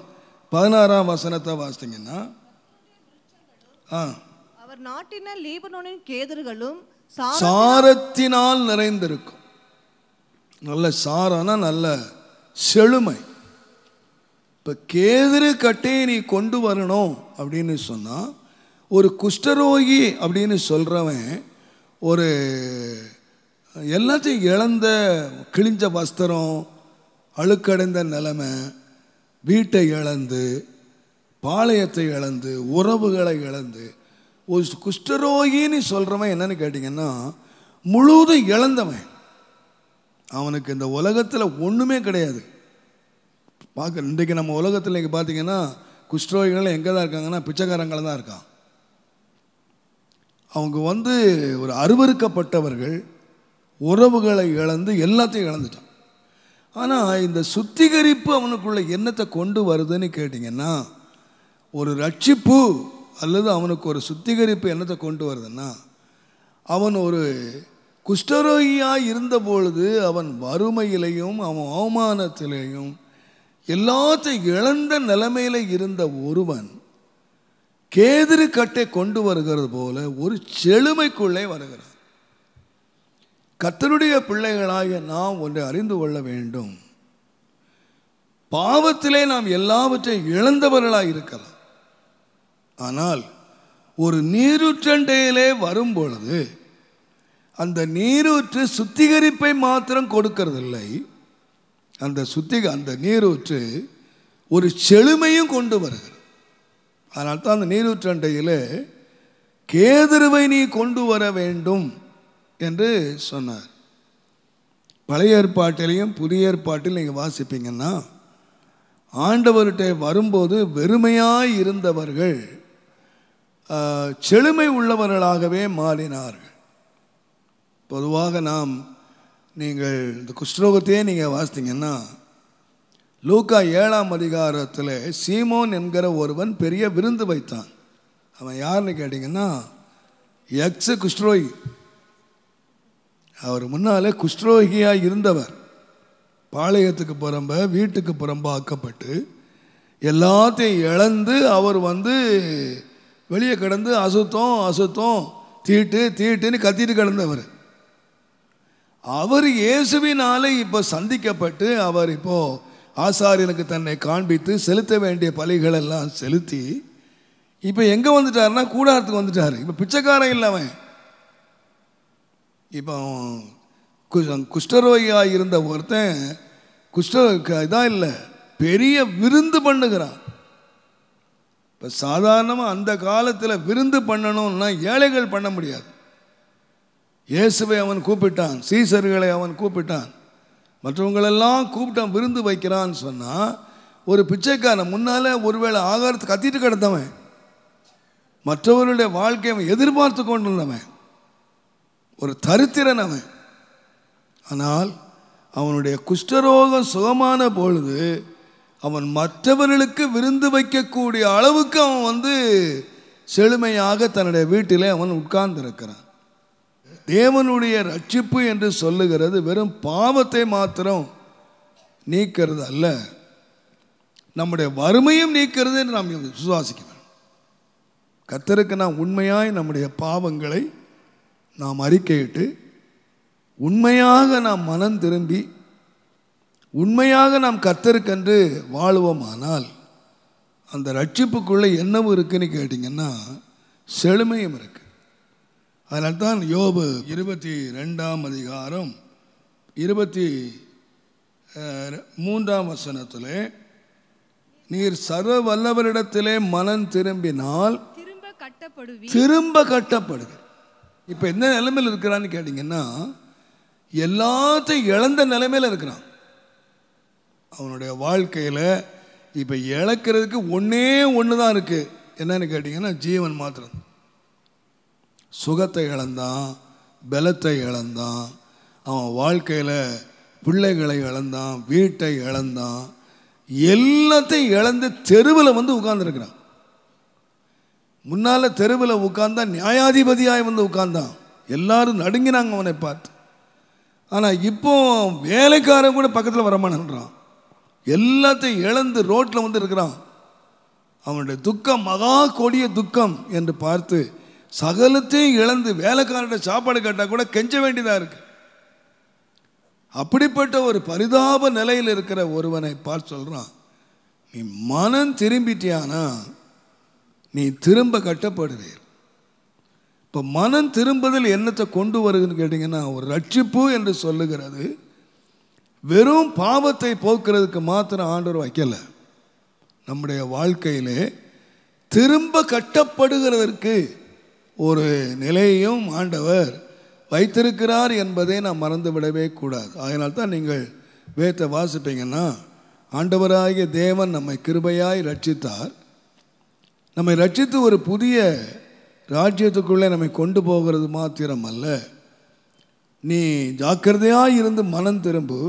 16ஆம் வசனத்தை வாசித்தீங்கன்னா, அவர் நாட்டின லீபனோனின் கேதுருகளும் சாரத்தினால் நிறைந்திருக்கும். நல்ல சாரம்னா நல்ல செழுமை. இப்போ கேதுரு கட்டையை நீ கொண்டு வரணும் அப்படின்னு சொன்னால், ஒரு குஷ்டரோகி அப்படின்னு சொல்கிறவன் ஒரு எல்லாத்தையும் இழந்த கிழிஞ்ச வஸ்திரம், அழுக்கடைந்த நிலைமை, வீட்டை இழந்து, பாளையத்தை இழந்து, உறவுகளை இழந்து, ஒரு குஷ்டரோகின்னு சொல்கிறவன் என்னன்னு கேட்டிங்கன்னா முழுவதும் இழந்தவன். அவனுக்கு இந்த உலகத்தில் ஒன்றுமே கிடையாது. பார்க்க இன்றைக்கு நம்ம உலகத்தில் இங்கே பார்த்தீங்கன்னா குஷ்டரோகிகள் எங்கே தான் இருக்காங்கன்னா பிச்சைக்காரங்களை தான் இருக்கான். அவங்க ஒரு அருவருக்கப்பட்டவர்கள், உறவுகளை இழந்து எல்லாத்தையும் இழந்துட்டான். ஆனால் இந்த சுத்திகரிப்பு அவனுக்குள்ள என்னத்தை கொண்டு வருதுன்னு கேட்டிங்கன்னா, ஒரு ரட்சிப்பு அல்லது அவனுக்கு ஒரு சுத்திகரிப்பு என்னத்தை கொண்டு வருதுன்னா, அவன் ஒரு குஷ்டரோகியாக இருந்த பொழுது அவன் வறுமையிலையும் அவன் அவமானத்திலையும் எல்லாத்தையும் இழந்த நிலைமையில் இருந்த ஒருவன் கேதுரு கட்டை கொண்டு வருகிறது போல ஒரு செழுமைக்குள்ளே வருகிறான். கர்த்தருடைய பிள்ளைகளாகிய நாம் ஒன்றை அறிந்து கொள்ள வேண்டும். பாவத்திலே நாம் எல்லாவற்றையும் இழந்தவர்களாக இருக்கலாம். ஆனால் ஒரு நீரூற்றண்டையிலே வரும் பொழுது அந்த நீரூற்று சுத்திகரிப்பை மாத்திரம் கொடுக்கறதில்லை. அந்த நீரூற்று ஒரு செழுமையும் கொண்டு வருகிறது. அதனால் தான் அந்த நீரூற்றண்டையில் கேதுருவை நீ கொண்டு வர வேண்டும் என்று சொன்னார். பழைய ஏற்பாட்டிலையும் புதிய ஏற்பாட்டில் நீங்கள் வாசிப்பீங்கன்னா, ஆண்டவர்கிட்ட வரும்போது வெறுமையாய் இருந்தவர்கள் செழுமை உள்ளவர்களாகவே மாறினார்கள். பொதுவாக நீங்கள் இந்த குஷ்டரோகத்தையே நீங்கள் வாசித்தீங்கன்னா, லூக்கா 7ஆம் அதிகாரத்தில் சீமோன் என்கிற ஒருவன் பெரிய விருந்து வைத்தான். அவன் யாருன்னு கேட்டிங்கன்னா எக்ஸ் குஷ்டரோகி. அவர் முன்னாலே குஷ்டரோகியாக இருந்தவர். பாளையத்துக்கு புறம்ப வீட்டுக்கு புறம்பாக்கப்பட்டு எல்லாத்தையும் இழந்து அவர் வெளியே கிடந்து அசுத்தம் தீட்டுன்னு கத்திட்டு கிடந்தவர். அவர் இயேசுவினாலே இப்போ சந்திக்கப்பட்டு அவர் இப்போ ஆசாரியனுக்கு தன்னை காண்பித்து செலுத்த வேண்டிய பலிகள் எல்லாம் செலுத்தி இப்போ எங்கே வந்துட்டாருன்னா கூடாரத்துக்கு வந்துட்டார். இப்போ பிச்சைக்காரன் இல்லை அவன். இப்போ குஷ்டரோகியாக இருந்த ஒருத்தன் இதான் இல்லை, பெரிய விருந்து பண்ணுகிறான். இப்போ சாதாரணமாக அந்த காலத்தில் விருந்து பண்ணணும்னா ஏழைகள் பண்ண முடியாது. இயேசுவை அவன் கூப்பிட்டான், சீசர்களை அவன் கூப்பிட்டான், மற்றவங்களெல்லாம் கூப்பிட்டான், விருந்து வைக்கிறான்னு சொன்னால் ஒரு பிச்சைக்காரன் முன்னால் ஒருவேளை ஆகாரத்தை கத்திட்டு கிடந்தவன், மற்றவர்களுடைய வாழ்க்கையை அவன் எதிர்பார்த்து கொண்டிருந்தவன், ஒரு தரித்திரன் அவன். ஆனால் அவனுடைய குஷ்டரோகம் சுகமான பொழுது அவன் மற்றவர்களுக்கு விருந்து வைக்கக்கூடிய அளவுக்கு அவன் செழுமையாக தன்னுடைய வீட்டிலே அவன் உட்கார்ந்திருக்கிறான். தேவனுடைய ரட்சிப்பு என்று சொல்லுகிறது வெறும் பாவத்தை மாத்திரம் நீக்கிறது அல்ல, நம்முடைய வறுமையும் நீக்கிறது என்று நாம் விசுவாசிக்க வேண்டும். கர்த்தருக்கு நாம் உண்மையாய் நம்முடைய பாவங்களை நாம் அறிக்கையிட்டு உண்மையாக நாம் மனம் திரும்பி உண்மையாக நாம் கர்த்தருக்கென்று வாழ்வோமானால் அந்த ரட்சிப்புக்குள்ளே என்னவும் இருக்குன்னு கேட்டிங்கன்னா செழுமையும் இருக்கு. அதனால்தான் யோபு 22ஆம் அதிகாரம் 23ஆம் வசனத்திலே நீர் சர்வ வல்லவரிடத்திலே மனம் திரும்பினால் திரும்ப கட்டப்படுது. இப்போ என்ன நிலைமையில் இருக்கிறான்னு கேட்டிங்கன்னா, எல்லாத்தையும் இழந்த நிலைமையில் இருக்கிறான். அவனுடைய வாழ்க்கையில் இப்போ இழக்கிறதுக்கு ஒன்று தான் இருக்குது. என்னன்னு கேட்டிங்கன்னா, ஜீவன் மாத்திரம். சுகத்தை இழந்தான், பலத்தை இழந்தான், அவன் வாழ்க்கையில் பிள்ளைகளை இழந்தான், வீட்டை இழந்தான், எல்லாத்தையும் இழந்து தெருவில் உட்கார்ந்துருக்கிறான். முன்னால் தெருவில் உட்கார்ந்தா நியாயாதிபதியாய் உட்கார்ந்தான். எல்லாரும் நடுங்கினாங்க அவனை பார்த்து. ஆனால் இப்போ வேலைக்காரன் கூட பக்கத்தில் வரமாட்டான். எல்லாத்தையும் இழந்து ரோட்டில் இருக்கிறான். அவனுடைய துக்கம் மகா கொடிய துக்கம் என்று பார்த்து சகலத்தையும் இழந்து வேலைக்காரன் சாப்பாடு கேட்டால் கூட கெஞ்ச வேண்டியதாக இருக்கு. அப்படிப்பட்ட ஒரு பரிதாப நிலையில் இருக்கிற ஒருவனை பார்த்து சொல்கிறான், நீ மனம் திரும்பிட்டியானா நீ திரும்ப கட்டப்படுவீர். இப்போ மனம் திரும்புதல் என்னத்தை கொண்டு வருதுன்னு கேட்டிங்கன்னா, ஒரு ரட்சிப்பு என்று சொல்லுகிறது வெறும் பாவத்தை போக்குறதுக்கு மாத்திரம் ஆண்டவர் வைக்கல. நம்முடைய வாழ்க்கையிலே திரும்ப கட்டப்படுகிறதற்கு ஒரு நிலையையும் ஆண்டவர் வைத்திருக்கிறார் என்பதை நாம் மறந்து விடவே கூடாது. அதனால்தான் நீங்கள் வேதத்தை வாசிப்பீங்கன்னா, ஆண்டவராகிய தேவன் நம்மை கிருபையாய் ரட்சித்தார். நம்மை ரட்சித்து ஒரு புதிய ராஜ்யத்துக்குள்ளே நம்மை கொண்டு போகிறது மாத்திரம் அல்ல, நீ ஜாக்கிரதையாக இருந்து மனம் திரும்பு,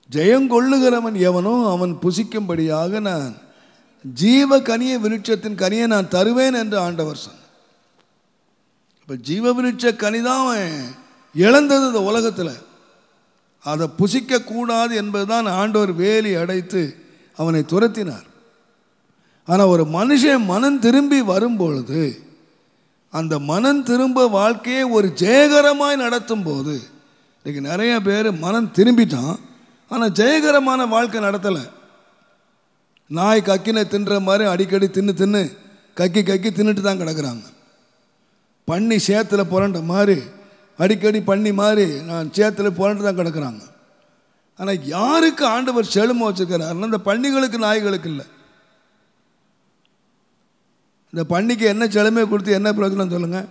ஜெயங்கொள்ளுகிறவன் எவனோ அவன் புசிக்கும்படியாக நான் ஜீவ கனிய விருட்சத்தின் கனியை நான் தருவேன் என்று ஆண்டவர் சொன்னார். இப்போ ஜீவ விருட்ச கனிதான் அவன் இழந்தது இந்த உலகத்தில். அதை புசிக்கக்கூடாது என்பதுதான் ஆண்டவர் வேலி அடைத்து அவனை துரத்தினார். ஆனால் ஒரு மனுஷன் மனம் திரும்பி வரும்பொழுது, அந்த மனம் திரும்ப வாழ்க்கையை ஒரு ஜெயகரமாய் நடத்தும் போது, இன்றைக்கி நிறைய பேர் மனம் திரும்பிட்டான், ஆனால் ஜெயகரமான வாழ்க்கை நடத்தலை. நாய் கக்கினை தின்ற மாதிரி அடிக்கடி தின்னு கக்கி தின்னுட்டு தான் கிடக்கிறாங்க. பண்ணி சேத்தில் புரண்ட மாதிரி அடிக்கடி பண்ணி மாதிரி நான் சேத்தில் புரண்டு தான் கிடக்கிறாங்க. ஆனால் யாருக்கு ஆண்டவர் செழுமை வச்சுக்கிறாருன்னா, இந்த பண்ணிகளுக்கு நாய்களுக்கு இல்லை. இந்த பண்ணிக்கு என்ன செழுமையை கொடுத்து என்ன பிரயோஜனம் சொல்லுங்கள்?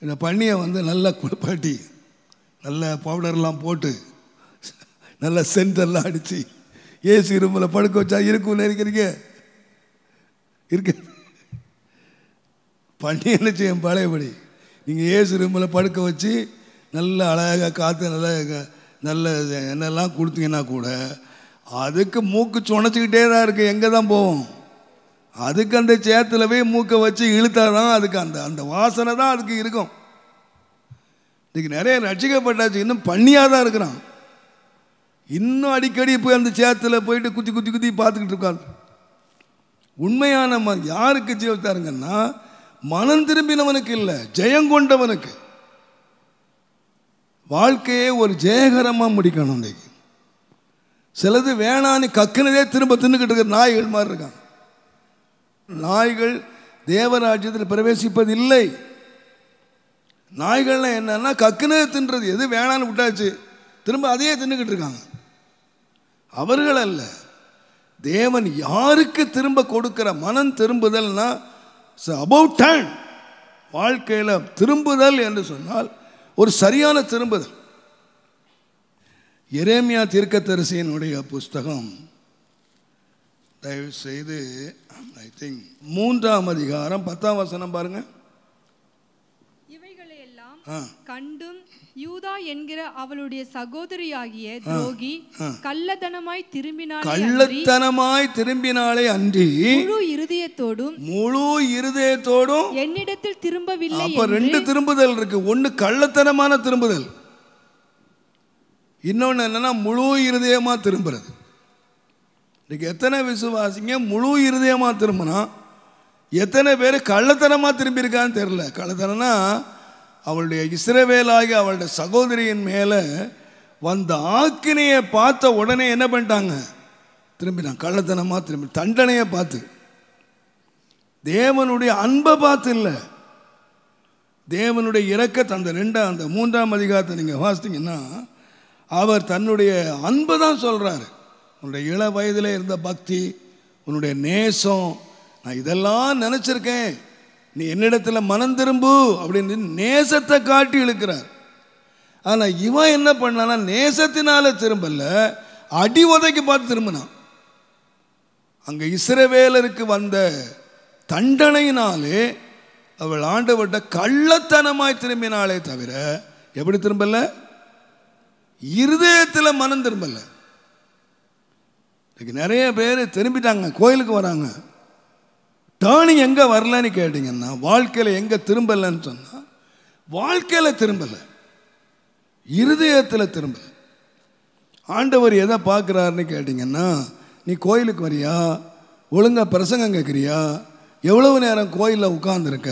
இந்த பண்ணியை நல்லா குளிப்பாட்டி நல்ல பவுடர்லாம் போட்டு நல்ல சென்டெல்லாம் அடித்து ஏசி ரூமில் படுக்க வச்சா இருக்குன்னு நினைக்கிறீங்க? இருக்கு. பண்ணி என்ன செய்யும்? பழையபடி நீங்கள் ஏசி ரூமில் படுக்க வச்சு நல்ல அழகாக காற்று நல்ல என்னெல்லாம் கொடுத்தீங்கன்னா கூட அதுக்கு மூக்கு சுணைச்சிக்கிட்டே தான் இருக்குது. எங்கே தான் போவோம்? அதுக்கு அந்த சேத்துல போய் மூக்கை வச்சு இழுத்தா தான் அதுக்கு அந்த வாசனை தான் அதுக்கு இருக்கும். இன்றைக்கி நிறைய ரட்சிக்கப்பட்டாச்சு, இன்னும் பண்ணியாக தான் இருக்கிறான். இன்னும் அடிக்கடி போய் அந்த சேத்துல போயிட்டு குத்தி பார்த்துக்கிட்டு இருக்காங்க. உண்மையான யாருக்கு ஜீவத்தாருங்கன்னா, மனம் திரும்பினவனுக்கு இல்லை, ஜெயங்கொண்டவனுக்கு. வாழ்க்கையை ஒரு ஜெயகரமாக முடிக்கணும். இன்றைக்கு சிலது வேணான்னு கக்குனதே திரும்ப தின்னுக்கிட்டு இருக்கிற நாய்கள் மாதிரி இருக்காங்க. நாய்கள் தேவராஜ்யத்தில் பிரவேசிப்பது இல்லை. நாய்கள்லாம் என்னன்னா கக்குனதே தின்றது, எது வேணான்னு விட்டாச்சு திரும்ப அதையே தின்னுக்கிட்டு இருக்காங்க. அவர்கள் அல்ல, தேவன் யாருக்கு திரும்ப கொடுக்கிற மனம் திரும்புதல்னா அபவுட் டைம். வாழ்க்கையில் திரும்புதல் என்று சொன்னால் ஒரு சரியான திரும்புதல். எரேமியா தீர்க்கதரிசியினுடைய புஸ்தகம் தயவு செய்து ஐ திங்க் 3ஆம் அதிகாரம் 10ஆம் வசனம் பாருங்க. இவைகளையெல்லாம் கண்டும் யூதா என்கிற அவளுடைய சகோதரியாகிய துரோகி கள்ளத்தனமாய் திரும்பினாளே அன்றி முழு இருதயத்தோடும் என்னிடத்தில் திரும்பவில்லை. அப்ப ரெண்டு திரும்புதல் இருக்கு. ஒன்னு கள்ளத்தனமான திரும்புதல், இன்னொன்னு என்னன்னா முழு இருதயமா திரும்புறது. இன்னைக்கு எத்தனை விசுவாசிங்க முழு இருதயமா திரும்பினா, எத்தனை பேர் கள்ளத்தனமா திரும்பி இருக்கான்னு தெரியல. கள்ளத்தனம்னா அவளுடைய இஸ்ரவேலாகி அவளுடைய சகோதரியின் மேலே வந்த ஆக்கினையை பார்த்த உடனே என்ன பண்ணிட்டாங்க? திரும்பினாங்க. கள்ளத்தனமாக திரும்பி தண்டனையை பார்த்து, தேவனுடைய அன்பை பார்த்து இல்லை. தேவனுடைய இரக்கத்தை அந்த 3ஆம் அதிகாரத்தை நீங்கள் வாசித்தீங்கன்னா அவர் தன்னுடைய அன்பை தான் சொல்கிறாரு. உன்னுடைய இள வயதில் இருந்த பக்தி, உன்னுடைய நேசம், நான் இதெல்லாம் நினச்சிருக்கேன், நீ என்னிடத்தில் மனம் திரும்பு அப்படின்னு நேசத்தை காட்டி இழுக்கிறார். ஆனால் இவன் என்ன பண்ணான்னா நேசத்தினால திரும்பல, அடி உதைக்கு பார்த்து திரும்பினான். அங்கே இஸ்ரவேலருக்கு வந்த தண்டனையினாலே அவள் ஆண்டவர்கிட்ட கள்ளத்தனமாய் திரும்பினாலே தவிர எப்படி திரும்பல? இருதயத்தில் மனம் திரும்பல. நிறைய பேர் திரும்பிட்டாங்க, கோயிலுக்கு வராங்க, டேர்னிங் எங்கே வரலன்னு கேட்டிங்கன்னா வாழ்க்கையில் எங்கே திரும்பலன்னு சொன்னால் வாழ்க்கையில் திரும்பலை, இருதயத்தில் திரும்பலை. ஆண்டவர் எதை பார்க்குறாருன்னு கேட்டிங்கன்னா, நீ கோயிலுக்கு வரியா, ஒழுங்காக பிரசங்கம் கேட்குறியா, எவ்வளவு நேரம் கோயிலில் உட்கார்ந்துருக்க,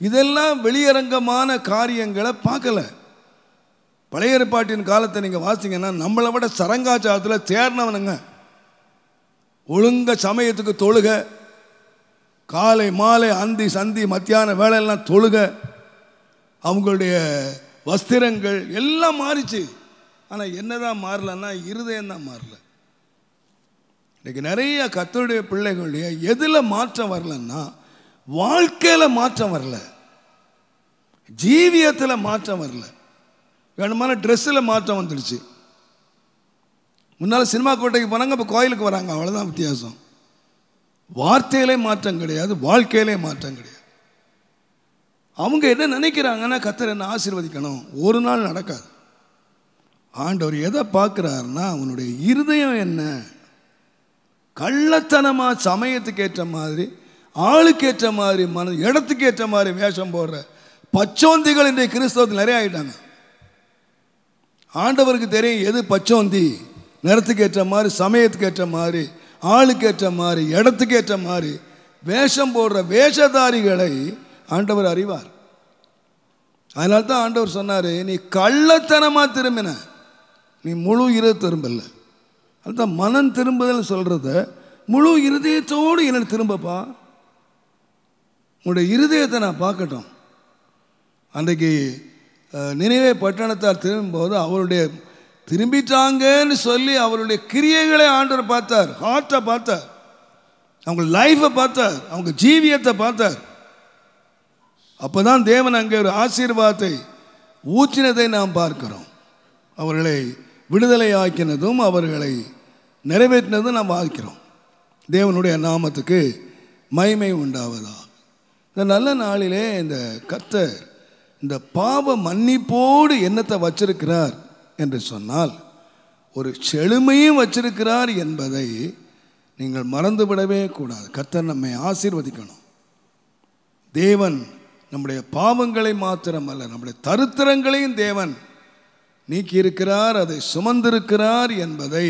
இதெல்லாம் வெளியரங்கமான காரியங்களை பார்க்கல. பழைய ஏற்பாட்டின் காலத்தை நீங்கள் வாசிங்கன்னா நம்மளை விட சரங்காச்சாரத்தில் தேர்னவனுங்க. ஒழுங்க சமயத்துக்கு தொழுக, காலை மாலை அந்தி சந்தி மத்தியான வேலையெல்லாம் தொழுக, அவங்களுடைய வஸ்திரங்கள் எல்லாம் மாறிச்சு. ஆனால் என்னதான் மாறலன்னா இருதயம் தான் மாறல. இன்றைக்கி நிறைய கர்த்தருடைய பிள்ளைகளுடைய எதில் மாற்றம் வரலன்னா வாழ்க்கையில் மாற்றம் வரல, ஜீவியத்தில் மாற்றம் வரல. வேணுமான ட்ரெஸ்ஸில் மாற்றம் வந்துடுச்சு. முன்னால் சினிமா கோட்டைக்கு போனாங்க, இப்போ கோயிலுக்கு வராங்க, அவ்வளோதான் வித்தியாசம். வார்த்தையிலே மாற்றம் கிடையாது, வாழ்க்கையிலே மாற்றம் கிடையாது. அவங்க என்ன நினைக்கிறாங்கன்னா கர்த்தர் என்ன ஆசீர்வதிக்கணும், ஒரு நாள் நடக்காது. ஆண்டவர் எதை பார்க்குறாருன்னா அவனுடைய இருதயம் என்ன. கள்ளத்தனமாக சமயத்துக்கு ஏற்ற மாதிரி, ஆளுக்கு ஏற்ற மாதிரி, இடத்துக்கு ஏற்ற மாதிரி வேஷம் போடுற பச்சோந்திகள் இன்றைய கிறிஸ்தவத்தில் நிறைய ஆகிட்டாங்க. ஆண்டவருக்கு தெரியும் எது பச்சோந்தி, நிறத்துக்கு ஏற்ற மாதிரி, சமயத்துக்கு ஏற்ற மாதிரி, ஆளுக்கு ஏற்ற மாதிரி, இடத்துக்கு ஏற்ற மாதிரி வேஷம் போடுற வேஷதாரிகளை ஆண்டவர் அறிவார். அதனால தான் ஆண்டவர் சொன்னார், நீ கள்ளத்தனமாக திரும்பின, நீ முழு இருதயம் திரும்பல. அதுதான் மனம் திரும்புதல் சொல்கிறத, முழு இருதயத்தோடு என்ன திரும்பப்பா, உன்னுடைய இருதயத்தை நான் பார்க்கட்டும். அன்றைக்கு நினைவே பட்டணத்தார் திரும்பும்போது அவருடைய திரும்பிட்டாங்கன்னு சொல்லி அவருடைய கிரியைகளை ஆண்டவர் பார்த்தார், ஹார்ட்டை பார்த்தார், அவங்க லைஃப்பை பார்த்தார், அவங்க ஜீவியத்தை பார்த்தார். அப்போ தான் தேவன் அங்கே ஒரு ஆசீர்வாதத்தை ஊற்றினதை நாம் பார்க்கிறோம். அவர்களை விடுதலை ஆக்கினதும் அவர்களை நிறைவேற்றினதும் நாம் பார்க்கிறோம். தேவனுடைய நாமத்துக்கு மகிமை உண்டாவதா. இந்த நல்ல நாளிலே இந்த கர்த்தர் இந்த பாவ மன்னிப்போடு என்னத்தை வச்சிருக்கிறார் என்று சொன்னால் ஒரு செழுமையும் வச்சிருக்கிறார் என்பதை நீங்கள் மறந்துவிடவே கூடாது. கர்த்தர் நம்மை ஆசீர்வதிக்கணும். தேவன் நம்முடைய பாவங்களை மாத்திரமல்ல, நம்முடைய தரித்திரங்களையும் தேவன் நீக்கி இருக்கிறார், அதை சுமந்திருக்கிறார் என்பதை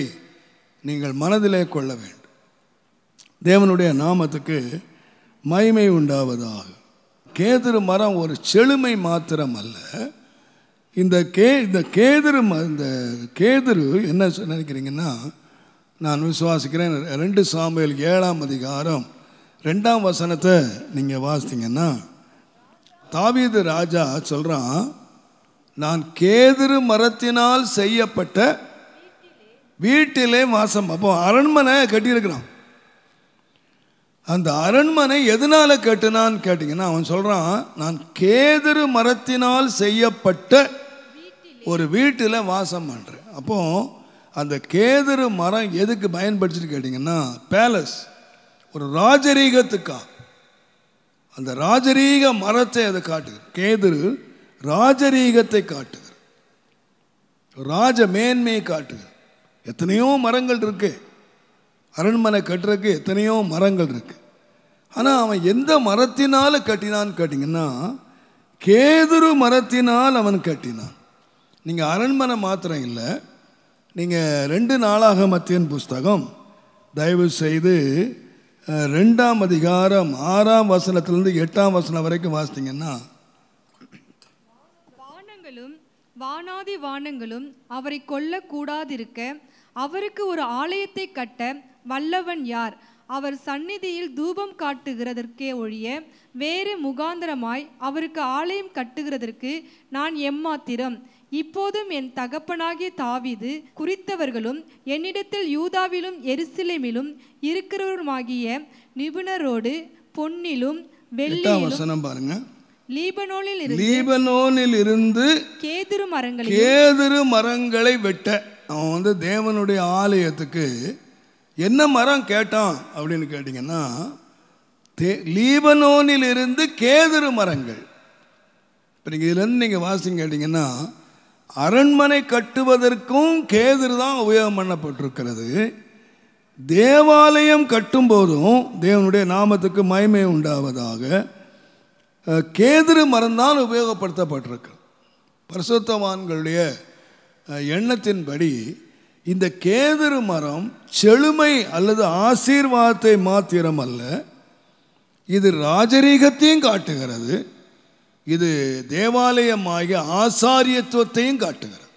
நீங்கள் மனதிலே கொள்ள வேண்டும். தேவனுடைய நாமத்துக்கு மகிமை உண்டாவதாக. கேதுரு மரம் ஒரு செழுமை மாத்திரம் அல்ல. இந்த கேதுரு என்ன நினைக்கிறீங்கன்னா, நான் விசுவாசிக்கிறேன் 2 சாமுவேல் 7ஆம் அதிகாரம் 2ஆம் வசனத்தை நீங்கள் வாசித்தீங்கன்னா, தாவீது ராஜா சொல்கிறான், நான் கேதுரு மரத்தினால் செய்யப்பட்ட வீட்டிலே வாசம். அப்போ அரண்மனை கட்டியிருக்கிறான். அந்த அரண்மனை எதனால கட்டினான்னு கேட்டிங்கன்னா, அவன் சொல்கிறான், நான் கேதுரு மரத்தினால் செய்யப்பட்ட ஒரு வீட்டில் வாசம் பண்ணுறேன். அப்போது அந்த கேதுரு மரம் எதுக்கு பயன்படுத்திட்டு கேட்டிங்கன்னா, பேலஸ், ஒரு ராஜரீகத்துக்காக. அந்த ராஜரீக மரத்தை அதை காட்டுது. கேதுரு ராஜரீகத்தை காட்டுது, ராஜ மேன்மையை காட்டுது. எத்தனையோ மரங்கள் இருக்கு, அரண்மனை கட்டுறதுக்கு எத்தனையோ மரங்கள் இருக்கு. ஆனால் அவன் எந்த மரத்தினால் கட்டினான்னு கேட்டிங்கன்னா, கேதுரு மரத்தினால் அவன் கட்டினான். நீங்கள் அரண்மனை மாத்திரம் இல்லை, நீங்கள் 2 நாளாகமத்தின் புஸ்தகம் தயவு செய்து 2ஆம் அதிகாரம் 6ஆம் வசனத்திலிருந்து 8ஆம் வசனம் வரைக்கும் வாசித்தீங்கன்னா, வானங்களும் வானாதி வானங்களும் அவரை கொல்ல கூடாதிருக்க அவருக்கு ஒரு ஆலயத்தை கட்ட வல்லவன் யார்? அவர் சந்நிதியில் தூபம் காட்டுகிறதற்கே ஒழிய வேறு முகாந்தரமாய் அவருக்கு ஆலயம் கட்டுகிறதற்கு நான் எம்மாத்திரம்? இப்போதும் என் தகப்பனாகிய தாவீது குறித்தவர்களும் என்னிடத்தில் யூதாவிலும் எருசலேமிலும் இருக்கிறவருமாகிய நிபுணரோடு பொன்னிலும் வெள்ளியிலும் பாருங்க, லீபனோனில் இருந்து கேதுரு மரங்களை வெட்ட அவன் தேவனுடைய ஆலயத்துக்கு என்ன மரம் கேட்டான் அப்படின்னு கேட்டீங்கன்னா, லீபனோனில் இருந்து கேதுரு மரங்கள். இப்போ நீங்கள் இதுலேருந்து நீங்கள் வாசிங்க கேட்டிங்கன்னா, அரண்மனை கட்டுவதற்கும் கேதுரு தான் உபயோகம் பண்ணப்பட்டிருக்கிறது. தேவாலயம் கட்டும் போதும் தேவனுடைய நாமத்துக்கு மகிமை உண்டாவதாக கேதுரு மரம்தான் உபயோகப்படுத்தப்பட்டிருக்கு. பரிசுத்தவான்களுடைய எண்ணத்தின்படி இந்த கேதுரு மரம் செழுமை அல்லது ஆசீர்வாதத்தை மாத்திரம் அல்ல, இது ராஜரீகத்தையும் காட்டுகிறது, இது தேவாலயமாகிய ஆசாரியத்துவத்தையும் காட்டுகிறது.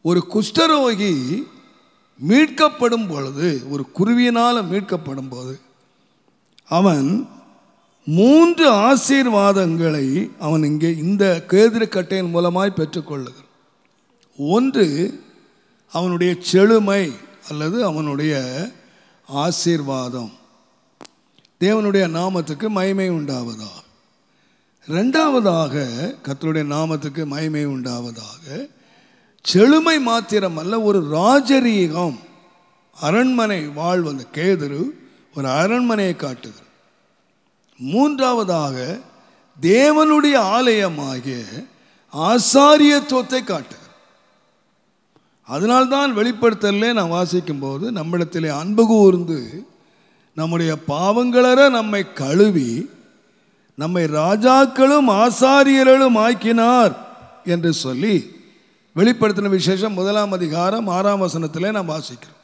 ஒரு குஷ்டரோகி மீட்கப்படும் பொழுது, ஒரு குருவியினால் மீட்கப்படும் போது அவன் 3 ஆசீர்வாதங்களை அவன் இங்கே இந்த கேதுரு கட்டையின் மூலமாய் பெற்றுக்கொள்ளுகிறான். ஒன்று அவனுடைய செழுமை அல்லது அவனுடைய ஆசீர்வாதம், தேவனுடைய நாமத்துக்கு மகிமை உண்டாவதாக. ரெண்டாவதாக கர்த்தருடைய நாமத்துக்கு மகிமை உண்டாவதாக செழுமை மாத்திரம் அல்ல, ஒரு ராஜரீகம், அரண்மனை வாழ்வு. அந்த கேதுரு ஒரு அரண்மனையை காட்டுகிறது. மூன்றாவதாக தேவனுடைய ஆலயமாகிய ஆசாரியத்துவத்தை காட்டுகிறது. அதனால்தான் வெளிப்படுத்தலே நான் வாசிக்கும் போது, நம்மிடத்திலே அன்பு கூர்ந்து நம்முடைய பாவங்களற நம்மை கழுவி நம்மை ராஜாக்களும் ஆசாரியர்களும் ஆக்கினார் என்று சொல்லி வெளிப்படுத்தின விசேஷம் 1ஆம் அதிகாரம் 6ஆம் வசனத்திலே நாம் வாசிக்கிறோம்.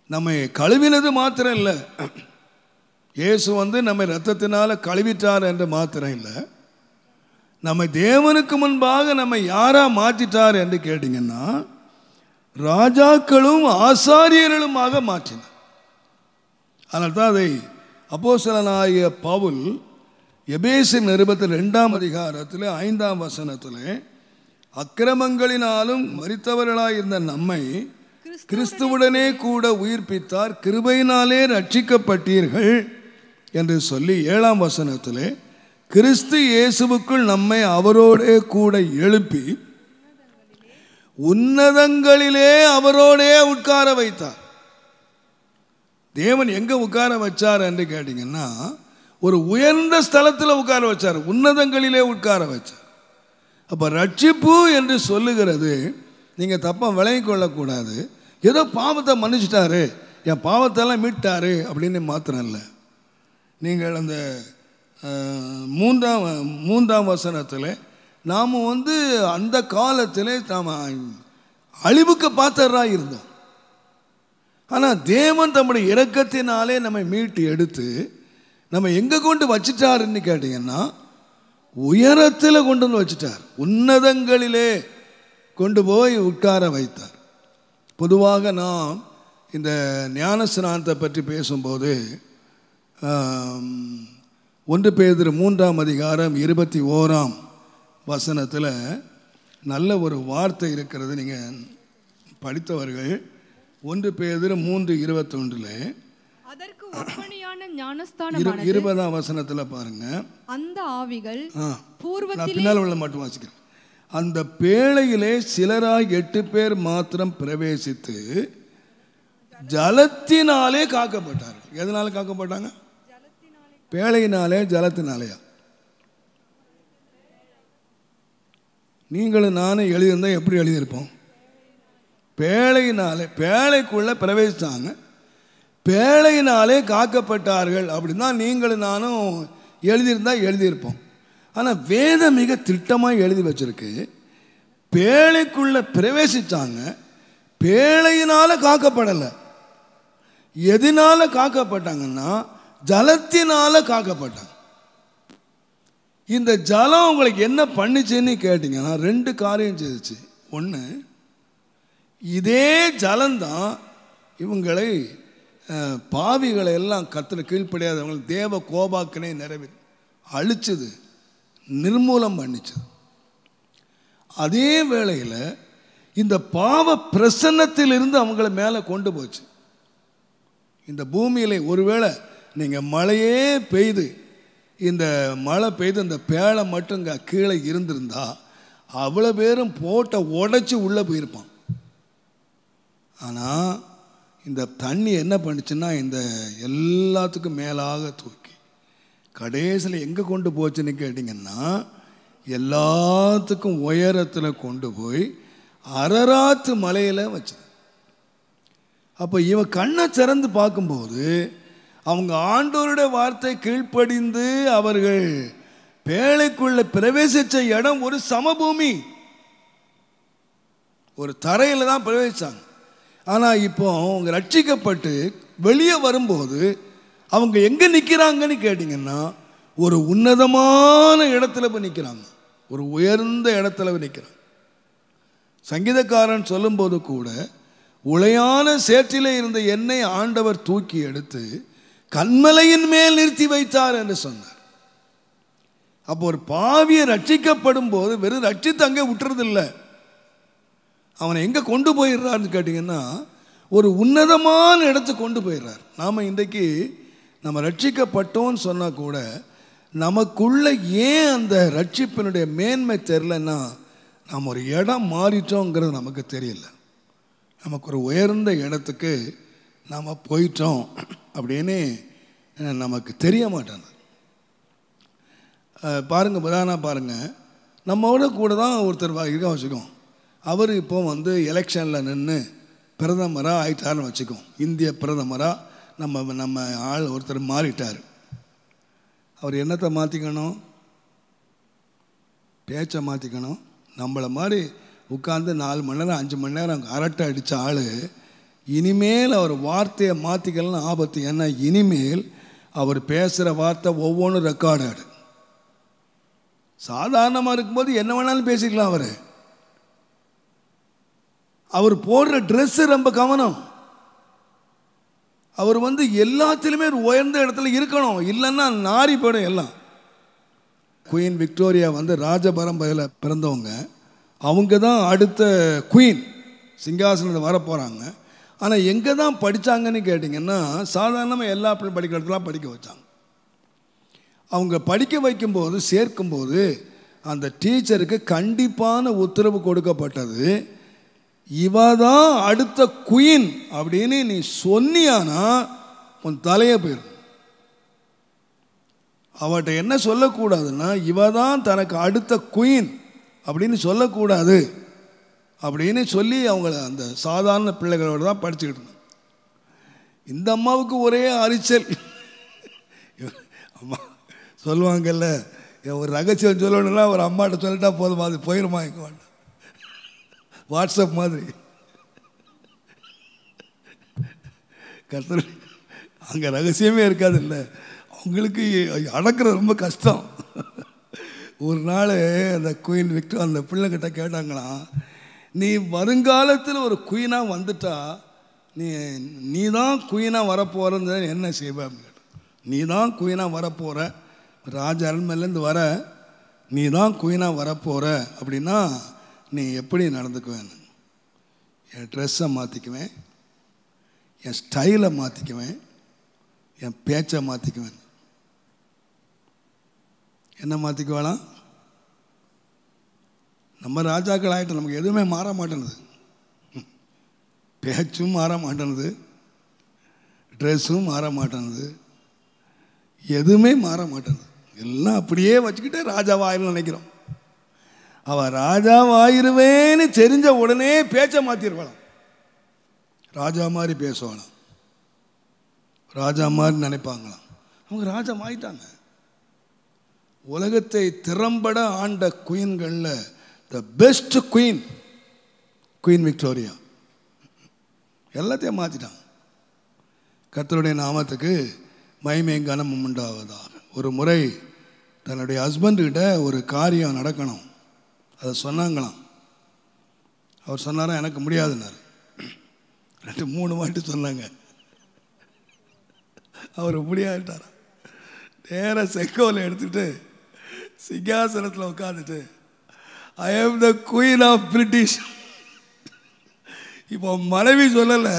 நம்மை கழுவினது மாத்திரம் இல்லை, இயேசு நம்மை இரத்தத்தினால கழுவிட்டார் என்று மாத்திரம் இல்லை, நம்மை தேவனுக்கு முன்பாக நம்மை யாரா மாற்றிட்டார் என்று கேட்டீங்கன்னா, ராஜாக்களும் ஆசாரியர்களுமாக மாற்றினார். அதனால் தான் அதை அப்போஸ்தலனாகிய பவுல் எபேசியர் நிருபத்தில் 2ஆம் அதிகாரத்தில் 5ஆம் வசனத்தில், அக்கிரமங்களினாலும் மரித்தவர்களாயிருந்த நம்மை கிறிஸ்துவுடனே கூட உயிர்ப்பித்தார், கிருபையினாலே ரட்சிக்கப்பட்டீர்கள் என்று சொல்லி 7ஆம் வசனத்தில், கிறிஸ்து இயேசுவுக்குள் நம்மை அவரோடே கூட எழுப்பி உன்னதங்களிலே அவரோடே உட்கார வைத்தார். தேவன் எங்கே உட்கார வச்சார் என்று கேட்டிங்கன்னா, ஒரு உயர்ந்த ஸ்தலத்தில் உட்கார வச்சார், உன்னதங்களிலே உட்கார வச்சார். அப்போ ரட்சிப்பு என்று சொல்லுகிறது, நீங்கள் தப்பாக விளங்கி கொள்ளக்கூடாது, ஏதோ பாவத்தை மன்னிச்சிட்டாரு, என் பாவத்தெல்லாம் மீட்டாரு அப்படின்னு மாத்திரம் இல்லை. நீங்கள் அந்த 3ஆம் வசனத்தில் நாம் அந்த காலத்தில் நாம் அழிவுக்கு பாத்திரராக இருந்தோம். ஆனால் தேவன் தம்முடைய இரக்கத்தினாலே நம்மை மீட்டு எடுத்து நம்ம எங்கே கொண்டு வச்சிட்டாருன்னு கேட்டிங்கன்னா, உயரத்தில் கொண்டு வந்து வச்சிட்டார், உன்னதங்களிலே கொண்டு போய் உட்கார வைத்தார். பொதுவாக நாம் இந்த ஞானஸ்நானத்தை பற்றி பேசும்போது 1 பேதுரு 3ஆம் அதிகாரம் 21ஆம் வசனத்தில் நல்ல ஒரு வார்த்தை இருக்கிறது. நீங்கள் படித்தவர்கள் 1 பேதுரு 3:21 அதற்கு ஒப்பனையான ஞானஸ்தானமானது 20ஆம் வசனத்தில் பாருங்க, அந்த ஆவிகள் பூர்வத்திலே, பின்னால் உள்ள மட்டும் வாசிக்கிறேன், அந்த பேழையிலே சிலராய் 8 பேர் மாத்திரம் பிரவேசித்து ஜலத்தினாலே காக்கப்பட்டார்கள். எதனால காக்கப்பட்டாங்க? பேழையினாலே, ஜலத்தினாலேயா? நீங்களும் நானும் எழுதியிருந்தால் எப்படி எழுதியிருப்போம்? பேழையினாலே, பேழைக்குள்ளே பிரவேசித்தாங்க, பேழையினாலே காக்கப்பட்டார்கள் அப்படின்னா நீங்களும் நானும் எழுதியிருந்தால் எழுதியிருப்போம். ஆனால் வேதம் மிக திட்டமாக எழுதி வச்சிருக்கு, பேழைக்குள்ளே பிரவேசித்தாங்க, பேழையினால் காக்கப்படலை. எதனால காக்கப்பட்டாங்கன்னா, ஜலத்தினால காக்கப்பட்டாங்க. இந்த ஜலம் உங்களுக்கு என்ன பண்ணிச்சுன்னு கேட்டிங்கன்னா, 2 காரியம் செய்துச்சு. ஒன்று, இதே ஜலம்தான் இவங்களை பாவிகளை எல்லாம் கர்த்தர் கீழ்ப்படியாதவங்களை தேவ கோபாக்கினை நிறைவேற்றி அழிச்சது, நிர்மூலம் பண்ணிச்சது. அதே வேளையில் இந்த பாவ பிரசன்னத்திலிருந்து அவங்கள மேலே கொண்டு போச்சு. இந்த பூமியில் ஒருவேளை நீங்கள் மழையே பெய்து, இந்த மழை பெய்து இந்த பேழை மட்டும் கீழே இருந்திருந்தா அவ்வளோ பேரும் போட்ட உடைச்சி உள்ளே போயிருப்பான். ஆனால் இந்த தண்ணி என்ன பண்ணுச்சுன்னா இந்த எல்லாத்துக்கும் மேலாக தூக்கி கடைசியில் எங்கே கொண்டு போச்சுன்னு கேட்டிங்கன்னா எல்லாத்துக்கும் உயரத்தில் கொண்டு போய் அரராத்து மலையில் வச்சு. அப்போ இவன் கண்ணை திறந்து பார்க்கும்போது அவங்க ஆண்டவருடைய வார்த்தை கீழ்ப்படிந்து அவர்கள் பேழைக்குள்ள பிரவேசித்த இடம் ஒரு சமபூமி, ஒரு தரையில் தான் பிரவேசித்தாங்க. ஆனால் இப்போ அவங்க ரட்சிக்கப்பட்டு வெளியே வரும்போது அவங்க எங்கே நிற்கிறாங்கன்னு கேட்டிங்கன்னா ஒரு உன்னதமான இடத்துல போய் நிற்கிறாங்க, ஒரு உயர்ந்த இடத்துல போய் நிற்கிறாங்க. சங்கீதக்காரன் சொல்லும்போது கூட உளையான சேற்றிலே இருந்த எண்ணெய் ஆண்டவர் தூக்கி எடுத்து கன்மலையின் மேல் நிறுத்தி வைத்தார் என்று சொன்னார். அப்போ ஒரு பாவியை ரட்சிக்கப்படும் போது வெறும் ரட்சித்து அங்கே விட்டுறதில்லை, அவனை எங்கே கொண்டு போயிடுறாருன்னு கேட்டிங்கன்னா ஒரு உன்னதமான இடத்துக்கு கொண்டு போயிடுறார். நாம் இன்றைக்கு நம்ம ரட்சிக்கப்பட்டோன்னு சொன்னால் கூட நமக்குள்ள ஏன் அந்த ரட்சிப்பினுடைய மேன்மை தெரிலன்னா நாம் ஒரு இடம் மாறிட்டோங்கிறது நமக்கு தெரியல. நமக்கு ஒரு உயர்ந்த இடத்துக்கு நாம் போயிட்டோம் அப்படின்னு நமக்கு தெரிய மாட்டேங்குது. பாருங்கள், பிரதானா பாருங்கள், நம்மளோட கூட தான் ஒருத்தர் இருக்க வச்சுக்கோம். அவர் இப்போ எலெக்ஷனில் நின்று பிரதமராக ஆயிட்டாருன்னு வச்சுக்கோம். இந்திய பிரதமராக நம்ம ஆள் ஒருத்தர் மாறிட்டார். அவர் என்னத்தை மாற்றிக்கணும்? பேச்சை மாற்றிக்கணும். நம்மளை மாதிரி உட்காந்து 4 மணி நேரம் 5 மணி நேரம் அரட்டை அடித்த ஆள் இனிமேல் அவர் வார்த்தையை மாற்றிக்கலாம் ஆபத்து. ஏன்னா இனிமேல் அவர் பேசுகிற வார்த்தை ஒவ்வொன்றும் ரெக்கார்டு. சாதாரணமாக இருக்கும்போது என்ன வேணாலும் பேசிக்கலாம். அவர் போடுற ட்ரெஸ்ஸு ரொம்ப கவனம். அவர் எல்லாத்திலுமே உயர்ந்த இடத்துல இருக்கணும், இல்லைன்னா நாரி போயிடும் எல்லாம். குயின் விக்டோரியா ராஜ பரம்பரையில் பிறந்தவங்க. அவங்க தான் அடுத்த குயின், சிங்காசனத்தில் வர போகிறாங்க. ஆனால் எங்கே தான் படித்தாங்கன்னு கேட்டிங்கன்னா சாதாரணமாக எல்லா பிள்ளை படிக்கிற இடத்துலாம் படிக்க வச்சாங்க. அவங்க படிக்க வைக்கும்போது சேர்க்கும்போது அந்த டீச்சருக்கு கண்டிப்பான உத்தரவு கொடுக்கப்பட்டது, இவ தான் அடுத்த குயின் அப்படின்னு நீ சொன்னியானா உன் தலையே போயிடும். அவட்ட என்ன சொல்லக்கூடாதுன்னா இவ தான் தனக்கு அடுத்த குயின் அப்படின்னு சொல்லக்கூடாது அப்படின்னு சொல்லி அவங்கள அந்த சாதாரண பிள்ளைகளோடு தான் படிச்சுக்கிட்டு இருந்தாங்க. இந்த அம்மாவுக்கு ஒரே அரிச்சல். அம்மா சொல்லுவாங்கல்ல, ஒரு ரகசியம் சொல்லணும்னா ஒரு அம்மாட்ட சொல்லிட்டா போதுமா, அது போயிடுமா எங்க வேண்டாம், வாட்ஸ்அப் மாதிரி. கர்த்தர் அங்கே ரகசியமே இருக்காது இல்லை, அவங்களுக்கு அடக்கிறது ரொம்ப கஷ்டம். ஒரு நாள் அந்த குயின் விக்டர் அந்த பிள்ளைகிட்ட கேட்டாங்களாம், நீ வருங்காலத்தில் ஒரு குயினாக வந்துட்டா நீ தான் குயினாக வரப்போகிறத என்ன செய்வ? நீ தான் குயினாக வரப்போகிற, ராஜ அரண்மனையிலேருந்து வர நீ தான் குயினாக வரப்போகிற அப்படின்னா நீ எப்படி நடந்துக்குவேன்? என் ட்ரெஸ்ஸை மாற்றிக்குவேன், என் ஸ்டைலை மாற்றிக்குவேன், என் பேச்சை மாற்றிக்குவேன். என்ன மாற்றிக்குவேலாம்? நம்ம ராஜாக்கள் ஆகிட்டோம், நமக்கு எதுவுமே மாற மாட்டேனுது. பேச்சும் மாற மாட்டேனுது, ட்ரெஸ்ஸும் மாற மாட்டேனுது, எதுவுமே மாற மாட்டேனுது. எல்லாம் அப்படியே வச்சுக்கிட்டு ராஜாவாயிரும் நினைக்கிறோம். அவள் ராஜாவாயிருவேன்னு தெரிஞ்ச உடனே பேச்சை மாற்றிருக்கலாம், ராஜா மாதிரி பேசுவாளாம், ராஜா மாதிரி நினைப்பாங்களாம். அவங்க ராஜா ஆயிட்டாங்க. உலகத்தை திறம்பட ஆண்ட குயின்களில் the best queen queen Victoria. எல்லாத்தையும் மாற்றிட்டாங்க. கர்த்தருடைய நாமத்துக்கு மகிமையும் கனமும் உண்டாவதாக. ஒரு முறை தன்னுடைய ஹஸ்பண்டுக்கிட்ட ஒரு காரியம் நடக்கணும், அதை சொன்னாங்களாம். அவர் சொன்னாரா, எனக்கு முடியாதுன்னாரு. 2-3 வாட்டி சொன்னாங்க. அவர் இப்படியாட்டார். நேராக செங்கோலை எடுத்துகிட்டு சிங்காசனத்தில் உட்காந்துட்டு ஐ ஆம் த குயின் ஆஃப் பிரிட்டிஷ். இப்போ மனைவி சொல்லலை,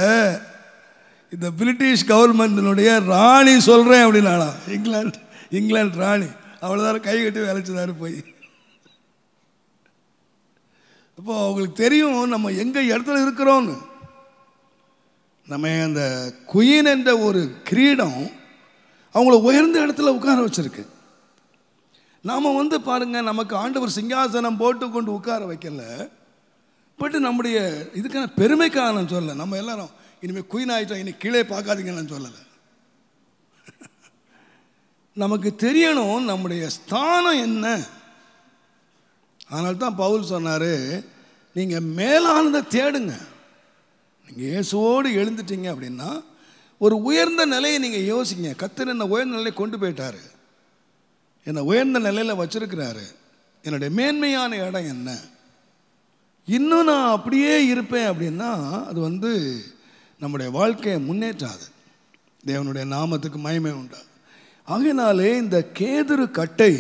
இந்த பிரிட்டிஷ் கவர்மெண்டினுடைய ராணி சொல்கிறேன் அப்படின்னாடா. இங்கிலாந்து ராணி அவ்வளோதான் கை கட்டி வேலைச்சுதாரு போய். இப்போ அவங்களுக்கு தெரியும் நம்ம எங்கே இடத்துல இருக்கிறோன்னு. நம்ம அந்த குயின் என்ற ஒரு கிரீடம் அவங்கள உயர்ந்த இடத்துல உட்கார வச்சிருக்கு. நாம் வந்து பாருங்கள், நமக்கு ஆண்டவர் சிங்காசனம் போட்டு கொண்டு உட்கார வைக்கல, பட் நம்முடைய இதுக்கான பெருமைக்காக நான் சொல்லலை. நம்ம எல்லாரும் இனிமேல் குயின் ஆகிட்டோம், இனி கீழே பார்க்காதீங்கன்னு நான் சொல்லலை. நமக்கு தெரியணும் நம்முடைய ஸ்தானம் என்ன. அதனால தான் பவுல் சொன்னார், நீங்கள் மேலானதை தேடுங்க. நீங்கள் இயேசுவோடு எழுந்துட்டீங்க அப்படின்னா ஒரு உயர்ந்த நிலையை நீங்கள் யோசிங்க. கர்த்தர் என்னை உயர்ந்த நிலையை கொண்டு போயிட்டார், என்னை உயர்ந்த நிலையில் வச்சிருக்கிறாரு. என்னுடைய மேன்மையான இடம் என்ன? இன்னும் நான் அப்படியே இருப்பேன் அப்படின்னா அது வந்து நம்முடைய வாழ்க்கையை முன்னேற்றாது. தேவனுடைய நாமத்துக்கு மகிமை உண்டாது. ஆகையினாலே இந்த கேதுரு கட்டை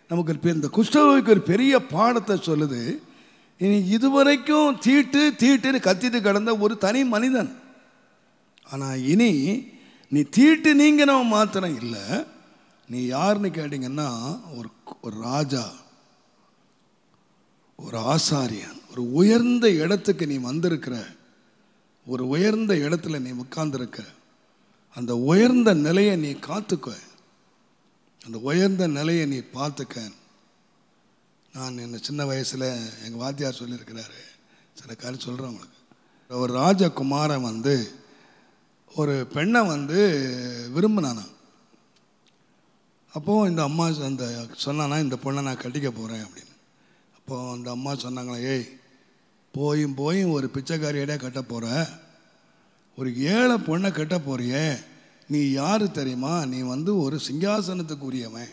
நமக்கு இந்த குஷ்டரோகிக்கு ஒரு பெரிய பாடத்தை சொல்லுது. இனி இதுவரைக்கும் தீட்டுன்னு கத்திட்டு கிடந்த ஒரு தனி மனிதன், ஆனால் இனி நீ தீட்டு நீங்கினவன் மாத்திரம் இல்லை, நீ யாருன்னு கேட்டிங்கன்னா ஒரு ராஜா, ஒரு ஆசாரியன், ஒரு உயர்ந்த இடத்துக்கு நீ வந்திருக்கிற, ஒரு உயர்ந்த இடத்துல நீ உட்கார்ந்துருக்க. அந்த உயர்ந்த நிலையை நீ காத்துக்க, அந்த உயர்ந்த நிலையை நீ பார்த்துக்க. நான் என்ன சின்ன வயசில் எங்கள் வாத்தியார் சொல்லியிருக்கிறாரு, சில காரியம் சொல்கிறேன் உங்களுக்கு. ஒரு ராஜகுமாரன் வந்து ஒரு பெண்ணை வந்து விரும்பினானா. அப்போது இந்த அம்மா அந்த சொன்னானா, இந்த பொண்ணை நான் கட்டிக்க போகிறேன் அப்படின்னு. அப்போது அந்த அம்மா சொன்னாங்களா, ஏய் போயும் ஒரு பிச்சைக்காரியிடையே கட்ட போகிற, ஒரு ஏழை பொண்ணை கட்ட போறியே, நீ யார் தெரியுமா? நீ வந்து ஒரு சிங்காசனத்துக்கு உரியவன்,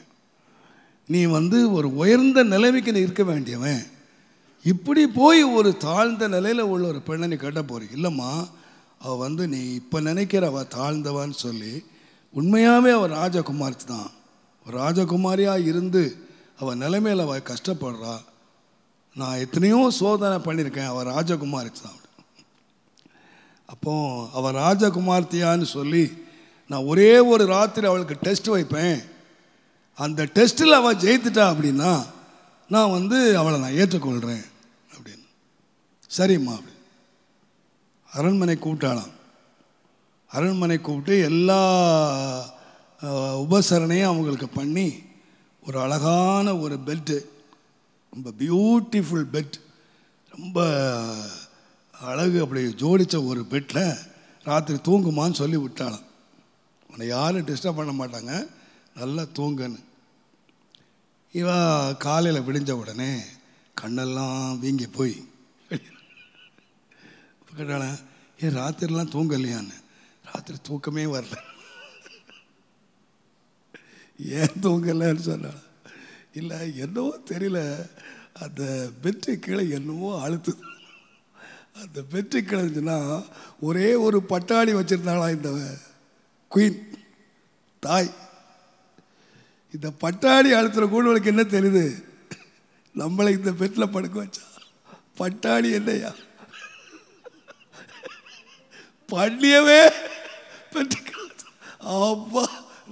நீ வந்து ஒரு உயர்ந்த நிலைமைக்கு நீ இருக்க வேண்டியவன். இப்படி போய் ஒரு தாழ்ந்த நிலையில் உள்ள ஒரு பெண்ணை நீ கட்ட போற. இல்லைம்மா, அவள் வந்து நீ இப்போ நினைக்கிற அவள் தாழ்ந்தவான்னு சொல்லி உண்மையாகவே அவள் ராஜகுமாரி தான். ஒரு ராஜகுமாரியாக இருந்து அவள் நிலைமையில் அவள் கஷ்டப்படுறா. நான் எத்தனையோ சோதனை பண்ணியிருக்கேன், அவள் ராஜகுமாரி தான். அப்போ அவள் ராஜகுமார்த்தியான்னு சொல்லி நான் ஒரே ஒரு ராத்திரி அவளுக்கு டெஸ்ட் வைப்பேன். அந்த டெஸ்ட்டில் அவள் ஜெயித்துட்டா அப்படின்னா நான் வந்து அவளை நான் ஏற்றுக்கொள்கிறேன் அப்படின்னு. சரிம்மா அப்படி அரண்மனை கூப்பிட்டாலாம். அரண்மனை கூப்பிட்டு எல்லா உபசரணையும் அவங்களுக்கு பண்ணி ஒரு அழகான ஒரு பெட்டு, ரொம்ப பியூட்டிஃபுல் பெட், ரொம்ப அழகு, அப்படி ஜோடித்த ஒரு பெட்டில் ராத்திரி தூங்குமான்னு சொல்லி விட்டாலாம். உன்னை யாரும் டிஸ்டர்ப் பண்ண மாட்டாங்க, நல்லா தூங்குன்னு. இவா காலையில் விடிஞ்ச உடனே கண்ணெல்லாம் வீங்கி போய் கேட்டால, ஏன் ராத்திரிலாம் தூங்கலையான்னு. ராத்திரி தூக்கமே வரல. ஏன் தூங்கலைன்னு சொன்னால, இல்லை என்னவோ தெரியல, அந்த பெட்டு கீழே என்னவோ அழுத்துது. அந்த பெட்டு கிழந்துச்சுன்னா ஒரே ஒரு பட்டாளி வச்சுருந்தாளா இந்த குயின் தாய். இந்த பட்டாளி அழுத்துற கூடவளுக்கு என்ன தெரியுது? நம்மளை இந்த பெட்டில் படுக்க வச்சா. பட்டாளி என்னையா பண்ணியவே பெட்டு. அப்பா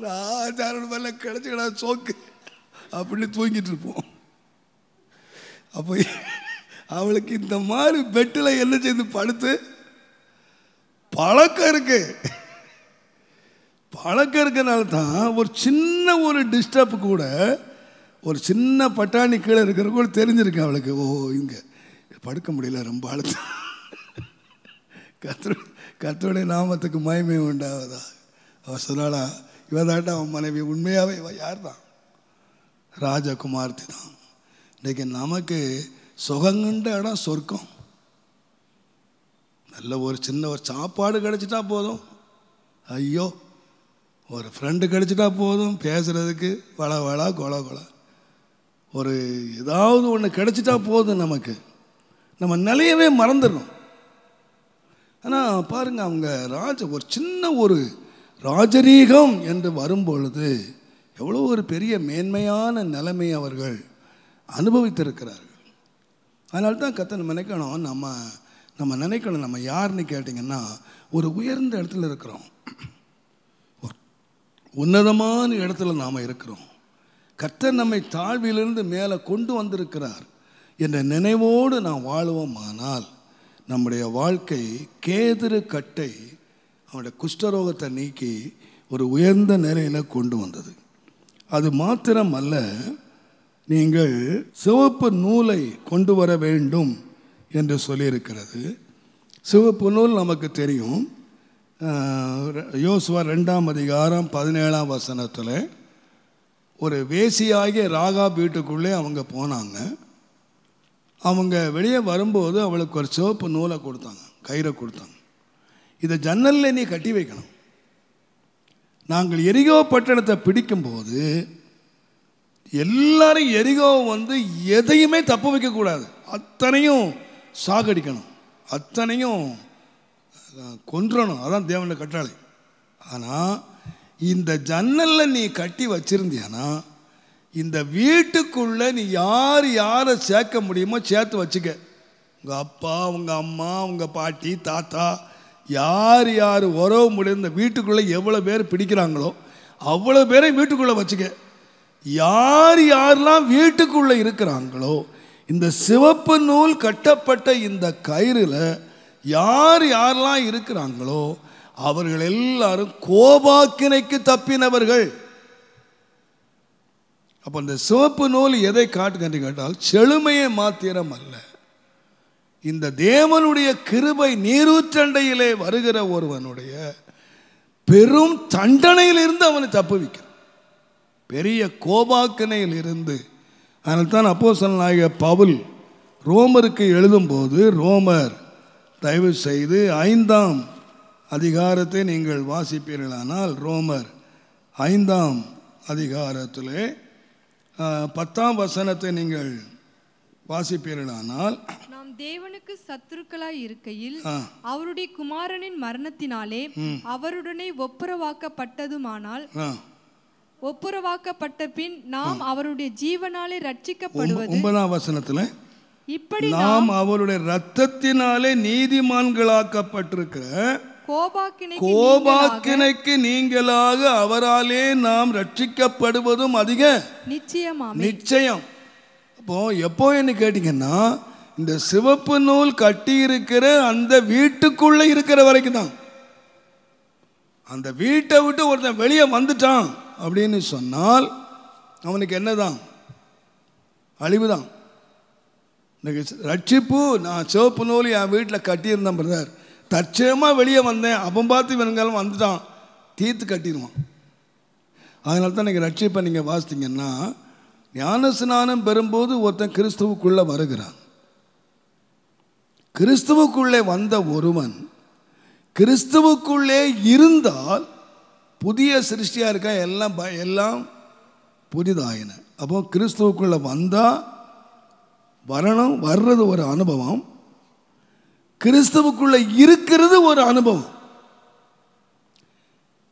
ராஜாரோட மேலே கிடச்சிக்கடா சோக்கு அப்படின்னு தூங்கிட்டு இருப்போம். அப்போ அவளுக்கு இந்த மாதிரி பெட்டில் என்ன செய்து படுத்து பழக்கம் இருக்கு. பழக்கம் இருக்கனால தான் ஒரு சின்ன ஒரு டிஸ்டர்ப் கூட, ஒரு சின்ன பட்டாணி கீழே இருக்கிற கூட தெரிஞ்சிருக்கு அவளுக்கு. ஓ, இங்கே படுக்க முடியல, ரொம்ப அழுத்தம். கர்த்தருடைய நாமத்துக்கு மகிமை உண்டாவதா. அவள் சொன்னாளா, இவதாட்ட அவன் மனைவி. உண்மையாகவே இவன் யார் தான்? ராஜகுமார்த்தி தான். இன்றைக்கி நமக்கு சுகங்கண்ட இடம் சொர்க்கம். நல்ல ஒரு சின்ன ஒரு சாப்பாடு கிடச்சிட்டா போதும், ஐயோ ஒரு ஃப்ரெண்டு கிடச்சிட்டா போதும், பேசுகிறதுக்கு வள கொல ஒரு ஏதாவது ஒன்று கிடச்சிட்டா போதும், நமக்கு நம்ம நிலையவே மறந்துடணும். ஆனால் பாருங்கள், அவங்க ஒரு சின்ன ஒரு ராஜரீகம் என்று வரும்பொழுது எவ்வளோ ஒரு பெரிய மேன்மையான நிலைமை அவர்கள் அனுபவித்திருக்கிறார்கள். அதனால தான் கர்த்தர் நினைக்கணும், நம்ம நினைக்கணும், நம்ம யாருன்னு கேட்டிங்கன்னா ஒரு உயர்ந்த இடத்துல இருக்கிறோம், உன்னதமான இடத்துல நாம் இருக்கிறோம். கர்த்தர் நம்மை தாழ்விலிருந்து மேலே கொண்டு வந்திருக்கிறார் என்ற நினைவோடு நாம் வாழ்வோமானால் நம்முடைய வாழ்க்கை கேதுரு கட்டை அவனுடைய குஷ்டரோகத்தை நீக்கி ஒரு உயர்ந்த நிலையில் கொண்டு வந்தது. அது மாத்திரம் அல்ல, நீங்கள் சிவப்பு நூலை கொண்டு வர வேண்டும் என்று சொல்லியிருக்கிறது. சிவப்பு நூல் நமக்கு தெரியும். யோசுவா 2ஆம் அதிகாரம் 17ஆம் வசனத்தில் ஒரு வேசியாகிய ராகாப் வீட்டுக்குள்ளே அவங்க போனாங்க. அவங்க வெளியே வரும்போது அவளுக்கு ஒரு சிவப்பு நூலை கொடுத்தாங்க, கயிறை கொடுத்தாங்க. இதை ஜன்னலில் நீ கட்டி வைக்கணும். நாங்கள் எரிகோ பட்டணத்தை பிடிக்கும்போது எல்லாரும் எரிகோ எதையுமே தப்பு வைக்கக்கூடாது, அத்தனையும் சாகடிக்கணும், அத்தனையும் கொன்றணும். அதான் தேவனுடைய கட்டளை. ஆனால் இந்த ஜன்னலில் நீ கட்டி வச்சிருந்தியானா இந்த வீட்டுக்குள்ளே நீ யாரை சேர்க்க முடியுமோ சேர்த்து வச்சுக்க. உங்கள் அப்பா, உங்கள் அம்மா, உங்கள் பாட்டி, தாத்தா, யார் உறவு முடியும் இந்த வீட்டுக்குள்ளே எவ்வளோ பேர் பிடிக்கிறாங்களோ அவ்வளோ பேரையும் வீட்டுக்குள்ளே வச்சுக்க. யாரெல்லாம் வீட்டுக்குள்ளே இருக்கிறாங்களோ இந்த சிவப்பு நூல் கட்டப்பட்ட இந்த கயிறில் யாரெல்லாம் இருக்கிறாங்களோ அவர்கள் எல்லாரும் கோபாக்கினைக்கு தப்பினவர்கள். அப்போ இந்த சிவப்பு நூல் எதை காட்டுகின்ற கேட்டால் செழுமையை மாத்திரம் அல்ல, இந்த தேவனுடைய கிருபை நீரூற்றண்டையிலே வருகிற ஒருவனுடைய பெரும் தண்டனையிலிருந்து அவனை தப்புவிக்க, பெரிய கோபாக்கினையில் இருந்து. அதனால் தான் அப்போஸ்தலனாகிய பவுல் ரோமருக்கு எழுதும்போது, ரோமர் தயவு செய்து 5ஆம் அதிகாரத்தை நீங்கள் வாசிப்பீர்களானால், ரோமர் 5ஆம் அதிகாரத்திலே 10ஆம் வசனத்தை நீங்கள் வாசிப்பீர்களானால், நாம் தேவனுக்கு சத்துருக்களாய் இருக்கையில் அவருடைய குமாரனின் மரணத்தினாலே அவருடனே ஒப்புரவாக்கப்பட்டதுமானால், ஒப்புரவாக்கப்பட்ட பின் நாம் அவருடைய ஜீவனாலே ரட்சிக்கப்படுவது. 9ஆம் வசனத்தில் இப்படி நாம் அவருடைய இரத்தத்தினாலே நீதிமான்களாக்கப்பட்டிருக்கிற கோபாக்கினைக்கு நீங்களாக அவராலே நாம் ரட்சிக்கப்படுவதும் அதிக நிச்சயம். அப்போ எப்போ என்ன கேட்டீங்கன்னா, இந்த சிவப்பு நூல் கட்டி இருக்கிற அந்த வீட்டுக்குள்ள இருக்கிற வரைக்கும் தான். அந்த வீட்டை விட்டு ஒருத்தன் வெளியே வந்துட்டான் அப்படின்னு சொன்னால் அவனுக்கு என்னதான்? அழிவுதான். ரட்சிப்பு, நான் சிவப்பு நூல் என் வீட்டில் கட்டியிருந்தேன் பிரதர், தற்சயமாக வெளியே வந்தேன், அப்போ பார்த்து இவனுங்களும் வந்துட்டான், தீர்த்து கட்டிடுவான். அதனால தான் நீங்கள் ரட்சிப்பை நீங்கள் வாசித்தீங்கன்னா, ஞான ஸ்நானம் பெறும்போது ஒருத்தன் கிறிஸ்துவுக்குள்ளே வருகிறான். கிறிஸ்துவுக்குள்ளே வந்த ஒருவன் கிறிஸ்துவுக்குள்ளே இருந்தால் புதிய சிருஷ்டியாக இருக்கா, எல்லாம் புதிதாயின. அப்போ கிறிஸ்துவுக்குள்ளே வந்தால் வர்றது ஒரு அனுபவம், கிறிஸ்துவுக்குள்ளே இருக்கிறது ஒரு அனுபவம்.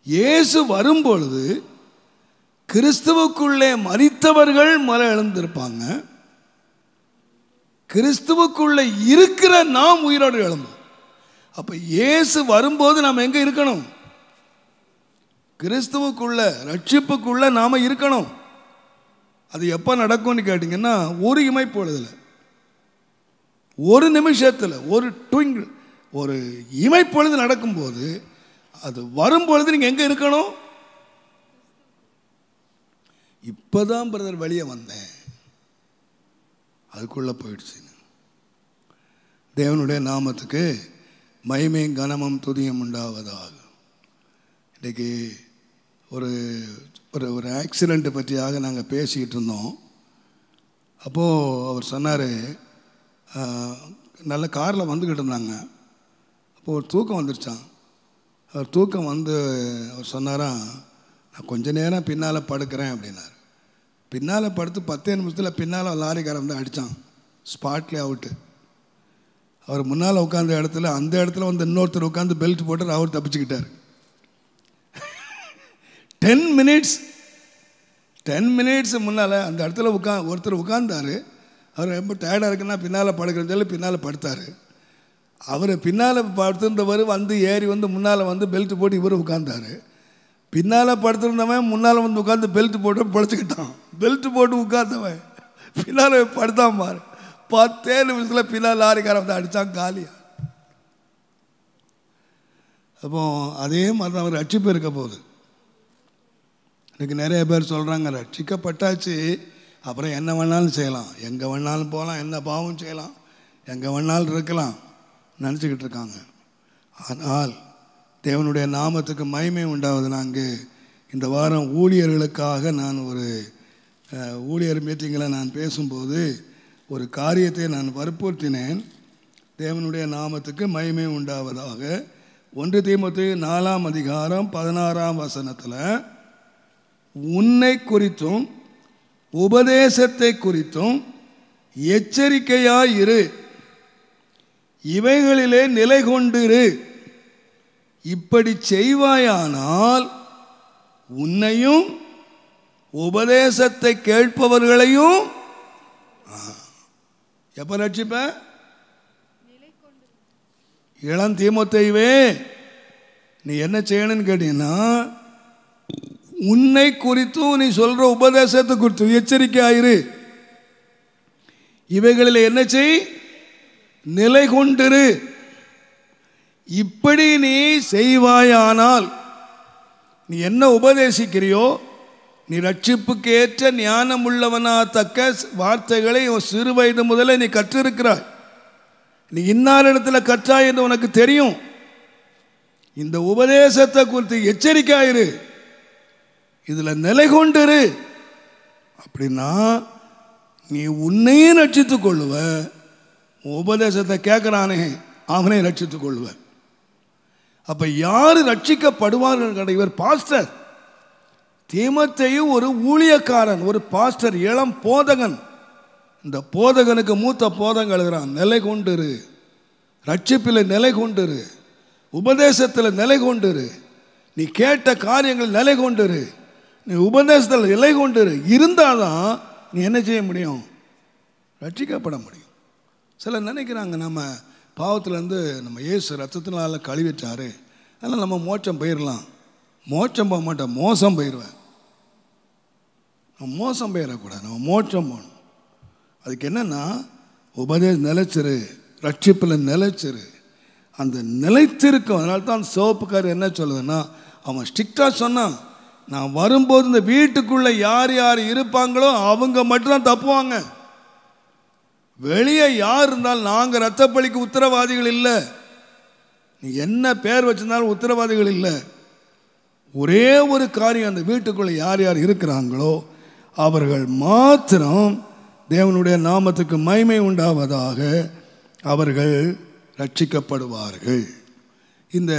இயேசு வரும்பொழுது கிறிஸ்துவுக்குள்ளே மரித்தவர்கள் மலை எழுந்திருப்பாங்க, கிறிஸ்துவுக்குள்ளே இருக்கிற நாம் உயிரோடு எழும்போம். அப்போ இயேசு வரும்போது நாம் எங்கே இருக்கணும்? கிறிஸ்துவுக்குள்ள, ரட்சிப்புக்குள்ள நாம் இருக்கணும். அது எப்போ நடக்கும்னு கேட்டிங்கன்னா, ஒரு இமைப்பொழுதில், ஒரு நிமிஷத்தில், ஒரு இமைப்பொழுது நடக்கும்போது, அது வரும்பொழுது நீங்கள் எங்கே இருக்கணும்? இப்போதான் பிரதர் வெளியே வந்தேன், அதுக்குள்ளே போயிடுச்சு. தேவனுடைய நாமத்துக்கு மகிமையும் கனமும் துதியும் உண்டாவதாக. இன்றைக்கி ஒரு ஒரு ஆக்சிடெண்ட்டை பற்றியாக நாங்கள் பேசிக்கிட்டு இருந்தோம். அப்போது அவர் சொன்னார், நல்ல காரில் வந்துக்கிட்டு இருந்தாங்க. அப்போது ஒரு தூக்கம் வந்துருச்சான். அவர் தூக்கம் அவர் சொன்னாராம், நான் கொஞ்ச நேரம் பின்னால் படுக்கிறேன் அப்படின்னார். பின்னால் படுத்து 10 நிமிஷத்தில் பின்னால் லாரிக்காரன் வந்து அடித்தான், ஸ்பாட்லேயே அவுட்டு. அவர் முன்னால் உட்காந்த இடத்துல, அந்த இடத்துல இன்னொருத்தர் உட்காந்து பெல்ட் போட்டு அவர் தப்பிச்சுக்கிட்டார். 10 மினிட்ஸ் முன்னால் அந்த இடத்துல ஒருத்தர் உட்கார்ந்தார். அவர் ரொம்ப டயர்டாக இருக்குன்னா பின்னால் படுக்கிறேன்னு சொல்லி பின்னால் படுத்தார். அவர் பின்னால் படுத்திருந்தவர் வந்து ஏறி வந்து முன்னால் வந்து பெல்ட் போட்டு இவர் உட்கார்ந்தார். பின்னால் படுத்திருந்தவன் முன்னால் வந்து உட்காந்து பெல்ட் போட்டு பொழைச்சிக்கிட்டான். பெல்ட் போட்டு உட்கார்ந்தவன் பின்னால் படுத்தான் பாரு. 10 நிமிஷத்தில் பின்னால் லாரிக்காரன் வந்து அடித்தான் காலியா. அப்போ அதே மாதிரி தான் அவர் ரட்சிப்பு இருக்க போகுது. எனக்கு நிறைய பேர் சொல்கிறாங்க ரட்சிக்கப்பட்டாச்சு அப்புறம் என்ன வேணாலும் செய்யலாம், எங்கே வேணாலும் போகலாம், என்ன பாவம் செய்யலாம், எங்கே வேணாலும் இருக்கலாம் நினச்சிக்கிட்டு இருக்காங்க. ஆனால் தேவனுடைய நாமத்துக்கு மகிமை உண்டாவது. நாங்கள் இந்த வாரம் ஊழியர்களுக்காக நான் ஒரு ஊழியர் மீட்டிங்கில் நான் பேசும்போது ஒரு காரியத்தை நான் வற்புறுத்தினேன். தேவனுடைய நாமத்துக்கு மகிமை உண்டாவதாக. 1 தீமோத்தேயு 4ஆம் அதிகாரம் 16ஆம் வசனத்தில் உன்னை குறித்தும் உபதேசத்தை குறித்தும் எச்சரிக்கையாயிரு, இவைகளிலே நிலை கொண்டிரு, இப்படி செய்வாயானால் உன்னையும் உபதேசத்தை கேட்பவர்களையும் எப்ப ரட்சிப்ப? இளம் தீமோத்தேயுவே நீ என்ன செய்யணும்னு கேட்டீங்கன்னா உன்னை குறித்தும் நீ சொல்ற உபதேசத்தை குறித்தும் எச்சரிக்கையாயிரு, இவைகளில் என்ன செய்? நிலை கொண்டிரு. இப்படி நீ செய்வாயானால் நீ என்ன உபதேசிக்கிறியோ நீ ரட்சிப்புக்கு ஏற்ற ஞானம் உள்ளவனாத்தக்க வார்த்தைகளை சிறு வயது முதல்ல நீ கற்றிருக்கிறாய். நீ இன்னார் இடத்துல கற்றாய் என்று உனக்கு தெரியும். இந்த உபதேசத்தை குறித்து எச்சரிக்கையாயிரு, இதில் நிலை கொண்டிரு. அப்படின்னா நீ உன்னையும் ரட்சித்துக் கொள்ளுவ, உபதேசத்தை கேட்குறானே அவனை ரட்சித்துக் கொள்ளுவ. அப்ப யார் ரட்சிக்கப்படுவார்கள்? இவர் பாஸ்டர். தீமோத்தேயு ஒரு ஊழியக்காரன், ஒரு பாஸ்டர், இளம் போதகன். இந்த போதகனுக்கு மூத்த போதகம் எழுதுறான், நிலை கொண்டிரு, ரட்சிப்பில் நிலை கொண்டிரு, உபதேசத்தில் நிலை கொண்டிரு, நீ கேட்ட காரியங்கள் நிலை கொண்டிரு, நீ உபதேசத்தில் நிலை கொண்டிரு. இருந்தாதான் நீ என்ன செய்ய முடியும்? ரட்சிக்கப்பட முடியும். சிலர் நினைக்கிறாங்க நம்ம பாவத்திலேருந்து நம்ம இயேசு ரத்தத்தினால கழுவிட்டாரு, அதனால் நம்ம மோட்சம் போயிடலாம். மோட்சம் போக மாட்டேன், மோசம் போயிடுவேன். நம்ம மோசம் போயிடக்கூடாது, நம்ம மோட்சம் போகணும். அதுக்கு என்னென்னா உபதேசம் நிலைச்சிரு, ரட்சிப்பில் நிலைச்சிரு. அந்த நிலைத்திருக்கும். அதனால தான் சிவப்புக்காரர் என்ன சொல்லுதுன்னா அவன் ஸ்ட்ரிக்டாக சொன்னான், நான் வரும்போது இந்த வீட்டுக்குள்ளே யார் யார் இருப்பாங்களோ அவங்க மட்டும்தான் தப்புவாங்க, வெளியே யார் இருந்தாலும் நாங்கள் ரத்தப்பழிக்கு உத்தரவாதிகள் இல்லை, நீ என்ன பேர் வச்சிருந்தாலும் உத்தரவாதிகள் இல்லை. ஒரே ஒரு காரியம், அந்த வீட்டுக்குள்ளே யார் யார் இருக்கிறாங்களோ அவர்கள் மாத்திரம் தேவனுடைய நாமத்துக்கு மகிமை உண்டாவதாக அவர்கள் ரட்சிக்கப்படுவார்கள். இந்த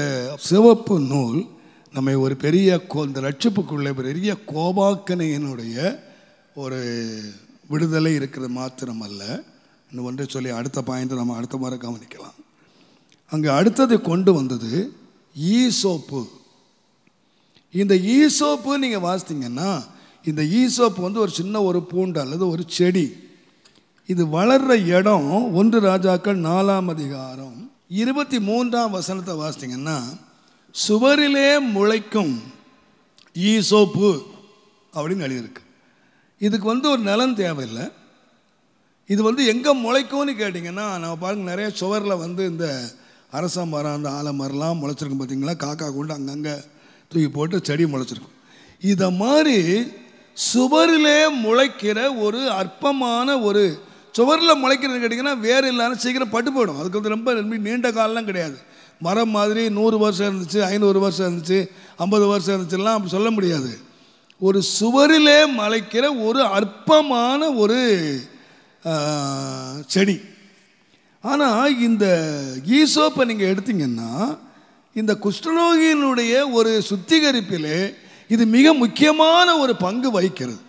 சிவப்பு நூல் நம்மை ஒரு பெரிய இந்த ரட்சிப்புக்குள்ளே பெரிய கோபாக்கனையினுடைய ஒரு விடுதலை இருக்கிறது மாத்திரமல்ல. இன்னும் ஒன்றை சொல்லி அடுத்த பாயிண்ட் நம்ம அடுத்த முறை கவனிக்கலாம். அங்கே அடுத்தது கொண்டு வந்தது ஈசோப்பு. இந்த ஈசோப்பு நீங்கள் வாசித்தீங்கன்னா இந்த ஈசோப்பு வந்து ஒரு சின்ன ஒரு பூண்டு அல்லது ஒரு செடி. இது வளர்கிற இடம் 1 ராஜாக்கள் 4ஆம் அதிகாரம் 23ஆம் வசனத்தை வாசித்தீங்கன்னா சுவரிலே முளைக்கும் ஈசோப்பு அப்படின்னு எழுதியிருக்கு. இதுக்கு வந்து ஒரு நிலம் தேவையில்லை. இது வந்து எங்கே முளைக்கும்னு கேட்டிங்கன்னா நம்ம பாருங்க, நிறைய சுவரில் வந்து இந்த அரச மரம், அந்த ஆலமரம்லாம் முளைச்சிருக்கும் பார்த்தீங்களா, காக்கா கொண்டு அங்கங்கே தூக்கி போட்டு செடி முளைச்சிருக்கும். இதை மாதிரி சுவரிலே முளைக்கிற ஒரு அற்பமான ஒரு சுவரில் முளைக்கிறது கேட்டிங்கன்னா வேறு இல்லாமல் சீக்கிரம் பட்டு போயிடும். அதுக்கு வந்து ரொம்ப நீண்ட காலம்லாம் கிடையாது. மரம் மாதிரி 100 வருஷம் இருந்துச்சு, 500 வருஷம் இருந்துச்சு, 50 வருஷம் இருந்துச்சுலாம் அப்படி சொல்ல முடியாது. ஒரு சுவரிலே முளைக்கிற ஒரு அற்பமான ஒரு செடி. ஆனால் இந்த ஈசோப்பை நீங்கள் எடுத்தீங்கன்னா இந்த குஷ்டரோகியினுடைய ஒரு சுத்திகரிப்பிலே இது மிக முக்கியமான ஒரு பங்கு வகிக்கிறது.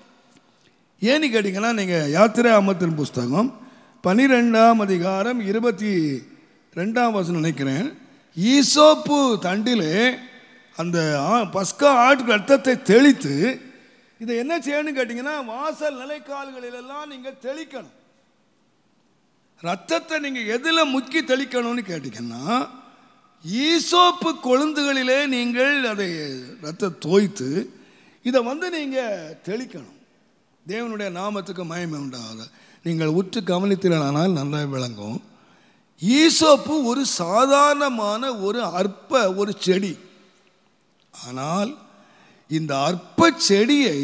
ஏன்னு கேட்டிங்கன்னா நீங்கள் யாத்திராகமத்தின் புஸ்தகம் 12ஆம் அதிகாரம் 22ஆம் வசனம் நினைக்கிறேன், ஈசோப்பு தண்டிலே அந்த பஸ்கா ஆட்டு ரத்தத்தை தெளித்து இதை என்ன செய்யணும்னு கேட்டிங்கன்னா, வாசல் நிலைக்கால்களிலெல்லாம் நீங்கள் தெளிக்கணும். ரத்தத்தை நீங்கள் எதில் முக்கி தெளிக்கணும்னு கேட்டிங்கன்னா, ஈசோப்பு கொழுந்துகளிலே நீங்கள் அதை ரத்தத்தை தோய்த்து இதை நீங்கள் தெளிக்கணும். தேவனுடைய நாமத்துக்கு மகிமை உண்டாகாத. நீங்கள் உற்று கவனித்தீர்களானால் நல்லா விளங்கும். ஈசோப்பு ஒரு சாதாரணமான ஒரு அற்ப ஒரு செடி. ஆனால் இந்த அற்ப செடியை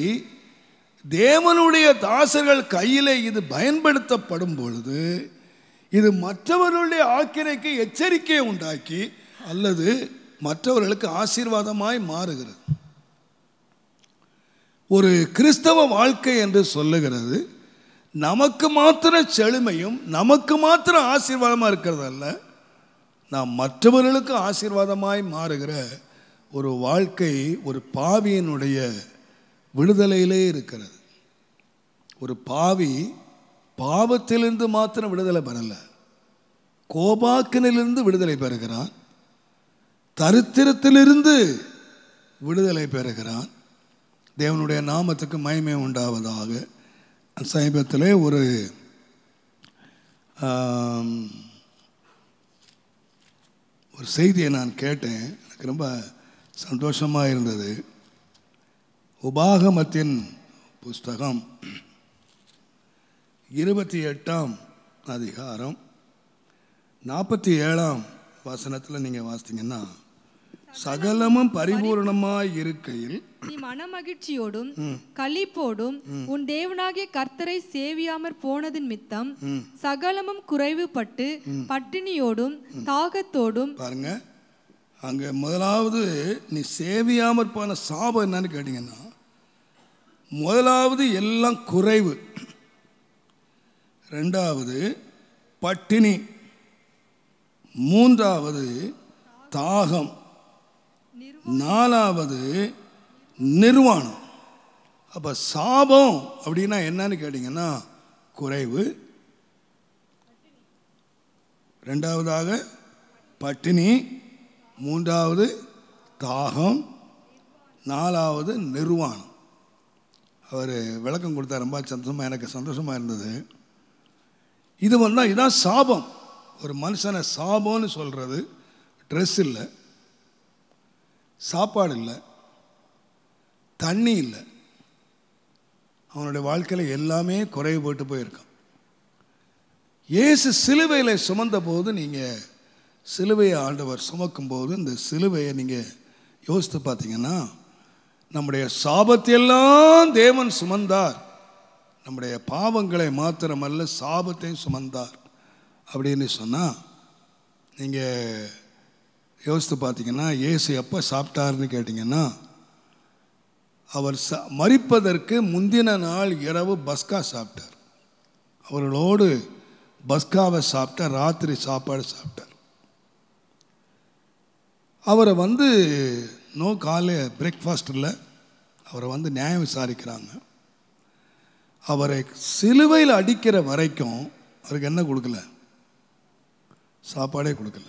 தேவனுடைய தாசர்கள் கையில் இது பயன்படுத்தப்படும் பொழுது இது மற்றவர்களுடைய ஆக்கினைக்கு எச்சரிக்கையை உண்டாக்கி அல்லது மற்றவர்களுக்கு ஆசீர்வாதமாய் மாறுகிறது. ஒரு கிறிஸ்தவ வாழ்க்கை என்று சொல்லுகிறது நமக்கு மாத்திர செழுமையும் நமக்கு மாத்திர ஆசீர்வாதமாக இருக்கிறதல்ல, நாம் மற்றவர்களுக்கு ஆசீர்வாதமாய் மாறுகிற ஒரு வாழ்க்கை ஒரு பாவியினுடைய விடுதலையிலே இருக்கிறது. ஒரு பாவி பாவத்திலிருந்து மாத்திரம் விடுதலை பெறல, கோபாக்கினிலிருந்து விடுதலை பெறுகிறான், தரித்திரத்திலிருந்து விடுதலை பெறுகிறான். தேவனுடைய நாமத்துக்கு மகிமை உண்டாவதாக. சமீபத்தில் ஒரு செய்தியை நான் கேட்டேன். எனக்கு ரொம்ப சந்தோஷமாக இருந்தது. உபாகமத்தின் புஸ்தகம் 28ஆம் அதிகாரம் 47ஆம் வசனத்தில் நீங்கள் வாசித்தீங்கன்னா, சகலமும் பரிபூர்ணமாய் இருக்கையில் நீ மனமகிழ்ச்சியோடும் களிப்போடும் உன் தேவனாகிய கர்த்தரை சேவியாமற் போனதின் மித்தம் சகலமும் குறைவுபட்டு பட்டினியோடும் தாகத்தோடும். பாருங்க, அங்கே முதலாவது நீ சேவியாமற் போன சாபம் என்னன்னு கேட்டீங்கன்னா, முதலாவது எல்லாம் குறைவு, ரெண்டாவது பட்டினி, மூன்றாவது தாகம், நாலாவது நிர்வாணம். அப்போ சாபம் அப்படின்னா என்னன்னு கேட்டிங்கன்னா குறைவு, ரெண்டாவதாக பட்டினி, மூன்றாவது தாகம், நாலாவது நிர்வாணம். அவர் விளக்கம் கொடுத்தார், ரொம்ப சந்தோஷமாக, எனக்கு சந்தோஷமாக இருந்தது. இதுதான் சாபம். ஒரு மனுஷனை சாபம்னு சொல்கிறது ட்ரெஸ் இல்லை, சாப்பாடு இல்லை, தண்ணி இல்லை, அவனுடைய வாழ்க்கையில் எல்லாமே குறைவுபட்டு போயிருக்கான். இயேசு சிலுவையில் சுமந்த போது, நீங்கள் சிலுவையை ஆண்டவர் சுமக்கும் போது இந்த சிலுவையை நீங்கள் யோசித்து பார்த்தீங்கன்னா, நம்முடைய சாபத்தையெல்லாம் தேவன் சுமந்தார், நம்முடைய பாவங்களை மாத்திரமல்ல சாபத்தையும் சுமந்தார் அப்படின்னு சொன்னால், நீங்கள் யோசித்து பார்த்தீங்கன்னா, இயேசு எப்போ சாப்பிட்டார்னு கேட்டிங்கன்னா, அவர் மரிப்பதற்கு முந்தின நாள் இரவு பஸ்கா சாப்பிட்டார். அவர்களோடு பஸ்காவை சாப்பிட்டார், ராத்திரி சாப்பாடு சாப்பிட்டார். அவரை காலை பிரேக்ஃபாஸ்ட் இல்லை, அவரை நியாயம் விசாரிக்கிறாங்க. அவரை சிலுவையில் அடிக்கிற வரைக்கும் அவருக்கு என்ன கொடுக்கல, சாப்பாடே கொடுக்கல.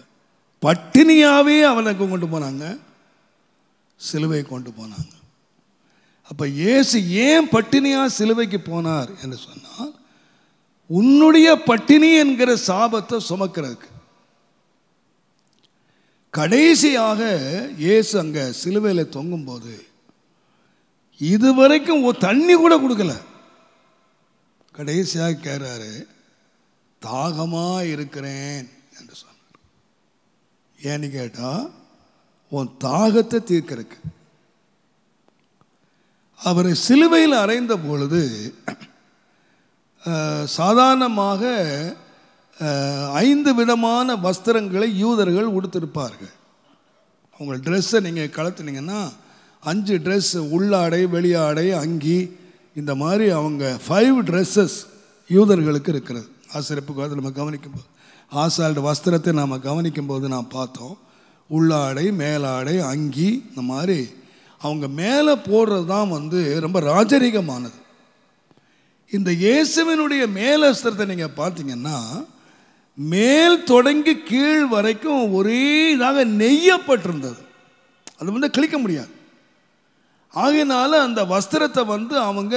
பட்டினியாகவே அவனை கொண்டு போனாங்க, சிலுவை கொண்டு போனாங்க. அப்போ இயேசு ஏன் பட்டினியாக சிலுவைக்கு போனார் என்று சொன்னால், உன்னுடைய பட்டினி என்கிற சாபத்தை சுமக்கிறதுக்கு. கடைசியாக இயேசு அங்கே சிலுவையில் தொங்கும்போது இதுவரைக்கும் தண்ணி கூட கொடுக்கல. கடைசியாக கேட்கிறாரு, தாகமாக இருக்கிறேன் என்று சொன்னார். ஏன்னு கேட்டால், உன் தாகத்தை தீர்க்கிறதுக்கு. அவரை சிலுவையில் அறைந்த பொழுது சாதாரணமாக 5 விதமான வஸ்திரங்களை யூதர்கள் உடுத்திருப்பார்கள். அவங்க ட்ரெஸ்ஸை நீங்கள் கலத்துனீங்கன்னா 5 ட்ரெஸ், உள்ளாடை, வெளியாடை, அங்கி, இந்த மாதிரி அவங்க 5 ட்ரெஸ்ஸஸ் யூதர்களுக்கு இருக்கிறது. ஆசிரியப்புக்கு அதை நம்ம கவனிக்கும்போது, ஆசால்டு வஸ்திரத்தை நாம் கவனிக்கும்போது நாம் பார்த்தோம், உள்ளாடை, மேலாடை, அங்கி, இந்த மாதிரி அவங்க மேலே போடுறது தான் ரொம்ப ராஜரீகமானது. இந்த இயேசுவினுடைய மேலஸ்திரத்தை நீங்கள் பார்த்தீங்கன்னா, மேல் தொடங்கி கீழ் வரைக்கும் ஒரே இதாக நெய்யப்பட்டிருந்தது. அது கிழிக்க முடியாது. ஆகையினால அந்த வஸ்திரத்தை அவங்க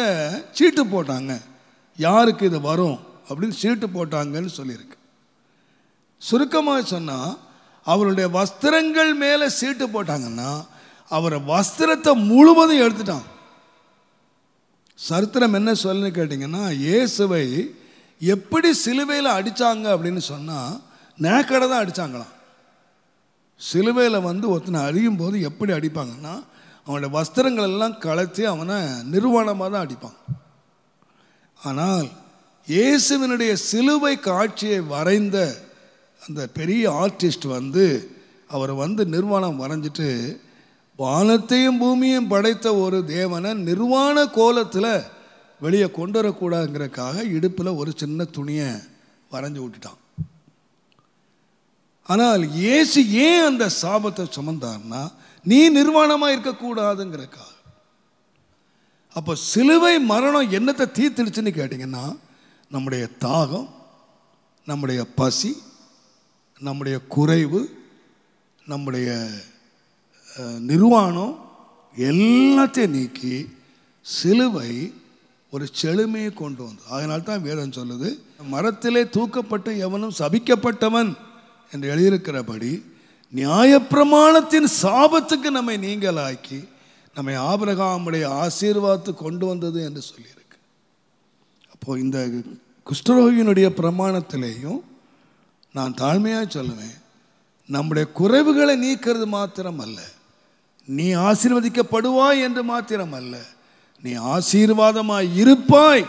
சீட்டு போட்டாங்க, யாருக்கு இது வரும் அப்படின்னு சீட்டு போட்டாங்கன்னு சொல்லியிருக்கு. சுருக்கமாக சொன்னால் அவருடைய வஸ்திரங்கள் மேலே சீட்டு போட்டாங்கன்னா அவரை வஸ்திரத்தை முழுவதும் எடுத்துட்டான். சரித்திரம் என்ன சொல்லுன்னு கேட்டிங்கன்னா, இயேசுவை எப்படி சிலுவையில் அடித்தாங்க அப்படின்னு சொன்னால் நேக்கடை தான் அடித்தாங்களாம். சிலுவையில் ஒருத்தனை அடியும் போது எப்படி அடிப்பாங்கன்னா அவனுடைய வஸ்திரங்கள் எல்லாம் களைச்சி அவனை நிர்வாணமாக தான் அடிப்பான். ஆனால் இயேசுவினுடைய சிலுவை காட்சியை வரைந்த அந்த பெரிய ஆர்டிஸ்ட் அவர் நிர்வாணம் வரைஞ்சிட்டு வானத்தையும் பூமியும் படைத்த ஒரு தேவனை நிர்வாண கோலத்தில் வெளியே கொண்டு வரக்கூடாதுங்கிறதுக்காக இடுப்பில் ஒரு சின்ன துணியை வரைஞ்சி விட்டுட்டான். ஆனால் இயேசு ஏன் அந்த சாபத்தை சுமந்தார்னா, நீ நிர்வாணமாக இருக்கக்கூடாதுங்கிறதுக்காக. அப்போ சிலுவை மரணம் என்னத்தை தீர்த்துடுச்சுன்னு கேட்டிங்கன்னா, நம்முடைய தாகம், நம்முடைய பசி, நம்முடைய குறைவு, நம்முடைய நிர்வாணம் எல்லாத்தையும் நீக்கி சிலுவை ஒரு செழுமையை கொண்டு வந்து. அதனால்தான் வேதம் சொல்லுது, மரத்திலே தூக்கப்பட்டு எவனும் சபிக்கப்பட்டவன் என்று எழுதியிருக்கிறபடி நியாயப்பிரமாணத்தின் சாபத்துக்கு நம்மை நீங்களாக்கி நம்மை ஆபிரகாமுடைய ஆசீர்வாதத்து கொண்டு வந்தது என்று சொல்லியிருக்கு. அப்போது இந்த குஷ்டரோகியினுடைய பிரமாணத்திலேயும் நான் தாழ்மையாக சொல்லுவேன், நம்முடைய குறைவுகளை நீக்கிறது மாத்திரம் அல்ல, நீ ஆசீர்வதிக்கப்படுவாய் என்று மாத்திரம் அல்ல, நீ ஆசீர்வாதமாய் இருப்பாய்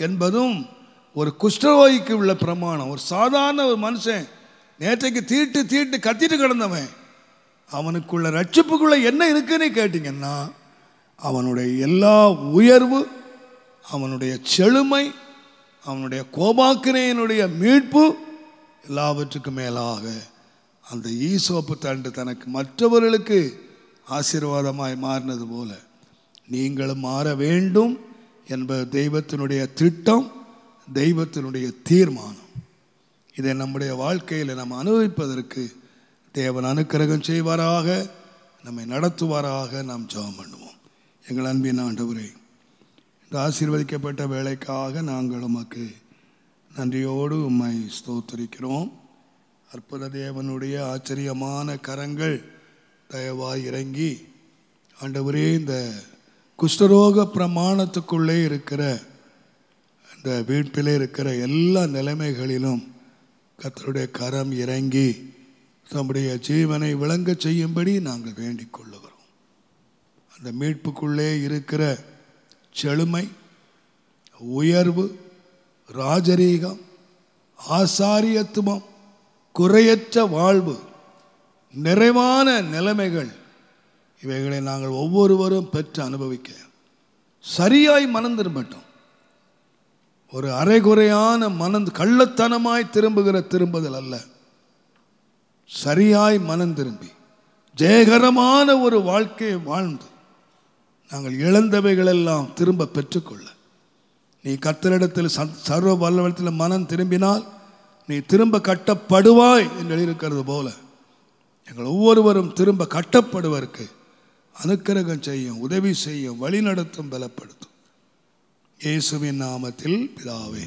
என்பதும் ஒரு குஷ்டரோகிக்கு உள்ள பிரமாணம். ஒரு சாதாரண ஒரு மனுஷன் நேற்றைக்கு தீட்டு கத்திட்டு கிடந்தவன், அவனுக்குள்ள ரட்சிப்புக்குள்ள என்ன இருக்குன்னு கேட்டிங்கன்னா, அவனுடைய எல்லா உயர்வு, அவனுடைய செழுமை, அவனுடைய கோபாக்கினையினுடைய மீட்பு எல்லாவற்றுக்கும் மேலாக அந்த ஈசோப்பு தண்டு தனக்கு மற்றவர்களுக்கு ஆசீர்வாதமாய் மாறினது போல நீங்களும் மாற வேண்டும் என்பது தெய்வத்தினுடைய திட்டம், தெய்வத்தினுடைய தீர்மானம். இதை நம்முடைய வாழ்க்கையில் நாம் அனுபவிப்பதற்கு தேவன் அனுக்கிரகம் செய்வாராக, நம்மை நடத்துவாராக. நாம் ஜெபம் பண்ணுவோம். எங்கள் அன்பின் ஆண்டவரே, இந்த ஆசீர்வதிக்கப்பட்ட வேலைக்காக நாங்கள் உமக்கு நன்றியோடு உம்மை ஸ்தோத்திரிக்கிறோம். அற்புத தேவனுடைய ஆச்சரியமான கரங்கள் தயவாய் இறங்கி ஆண்டவரே, இந்த குஷ்டரோக பிரமாணத்துக்குள்ளே இருக்கிற இந்த வீட்டிலே இருக்கிற எல்லா நிலைமைகளிலும் கர்த்தருடைய கரம் இறங்கி தம்முடைய ஜீவனை விளங்க செய்யும்படி நாங்கள் வேண்டிக் கொள்ளுகிறோம். அந்த மீட்புக்குள்ளே இருக்கிற செழுமை, உயர்வு, ராஜரீகம், ஆசாரியத்துவம், குறையற்ற வாழ்வு, நிறைவான நிலைமைகள், இவைகளை நாங்கள் ஒவ்வொருவரும் பெற்று அனுபவிக்க சரியாய் மனம் திரும்பட்டும். ஒரு அரைகுறையான மனம், கள்ளத்தனமாய் திரும்புதல் அல்ல, சரியாய் மனம் திரும்பி ஜெயகரமான ஒரு வாழ்க்கையை வாழ்ந்து நாங்கள் இழந்தவைகளெல்லாம் திரும்ப பெற்றுக்கொள்ள, நீ கர்த்தரிடத்தில் சர்வ வல்லவத்தில் மனம் திரும்பினால் நீ திரும்ப கட்டப்படுவாய் என்று எழுதியிருக்கிறது போல எங்கள் ஒவ்வொருவரும் திரும்ப கட்டப்படுவதற்கு அனுக்கிரகம் செய்யும், உதவி செய்யும், வழி நடத்தும், பலப்படுத்தும். இயேசுவின் நாமத்தில் பிதாவே.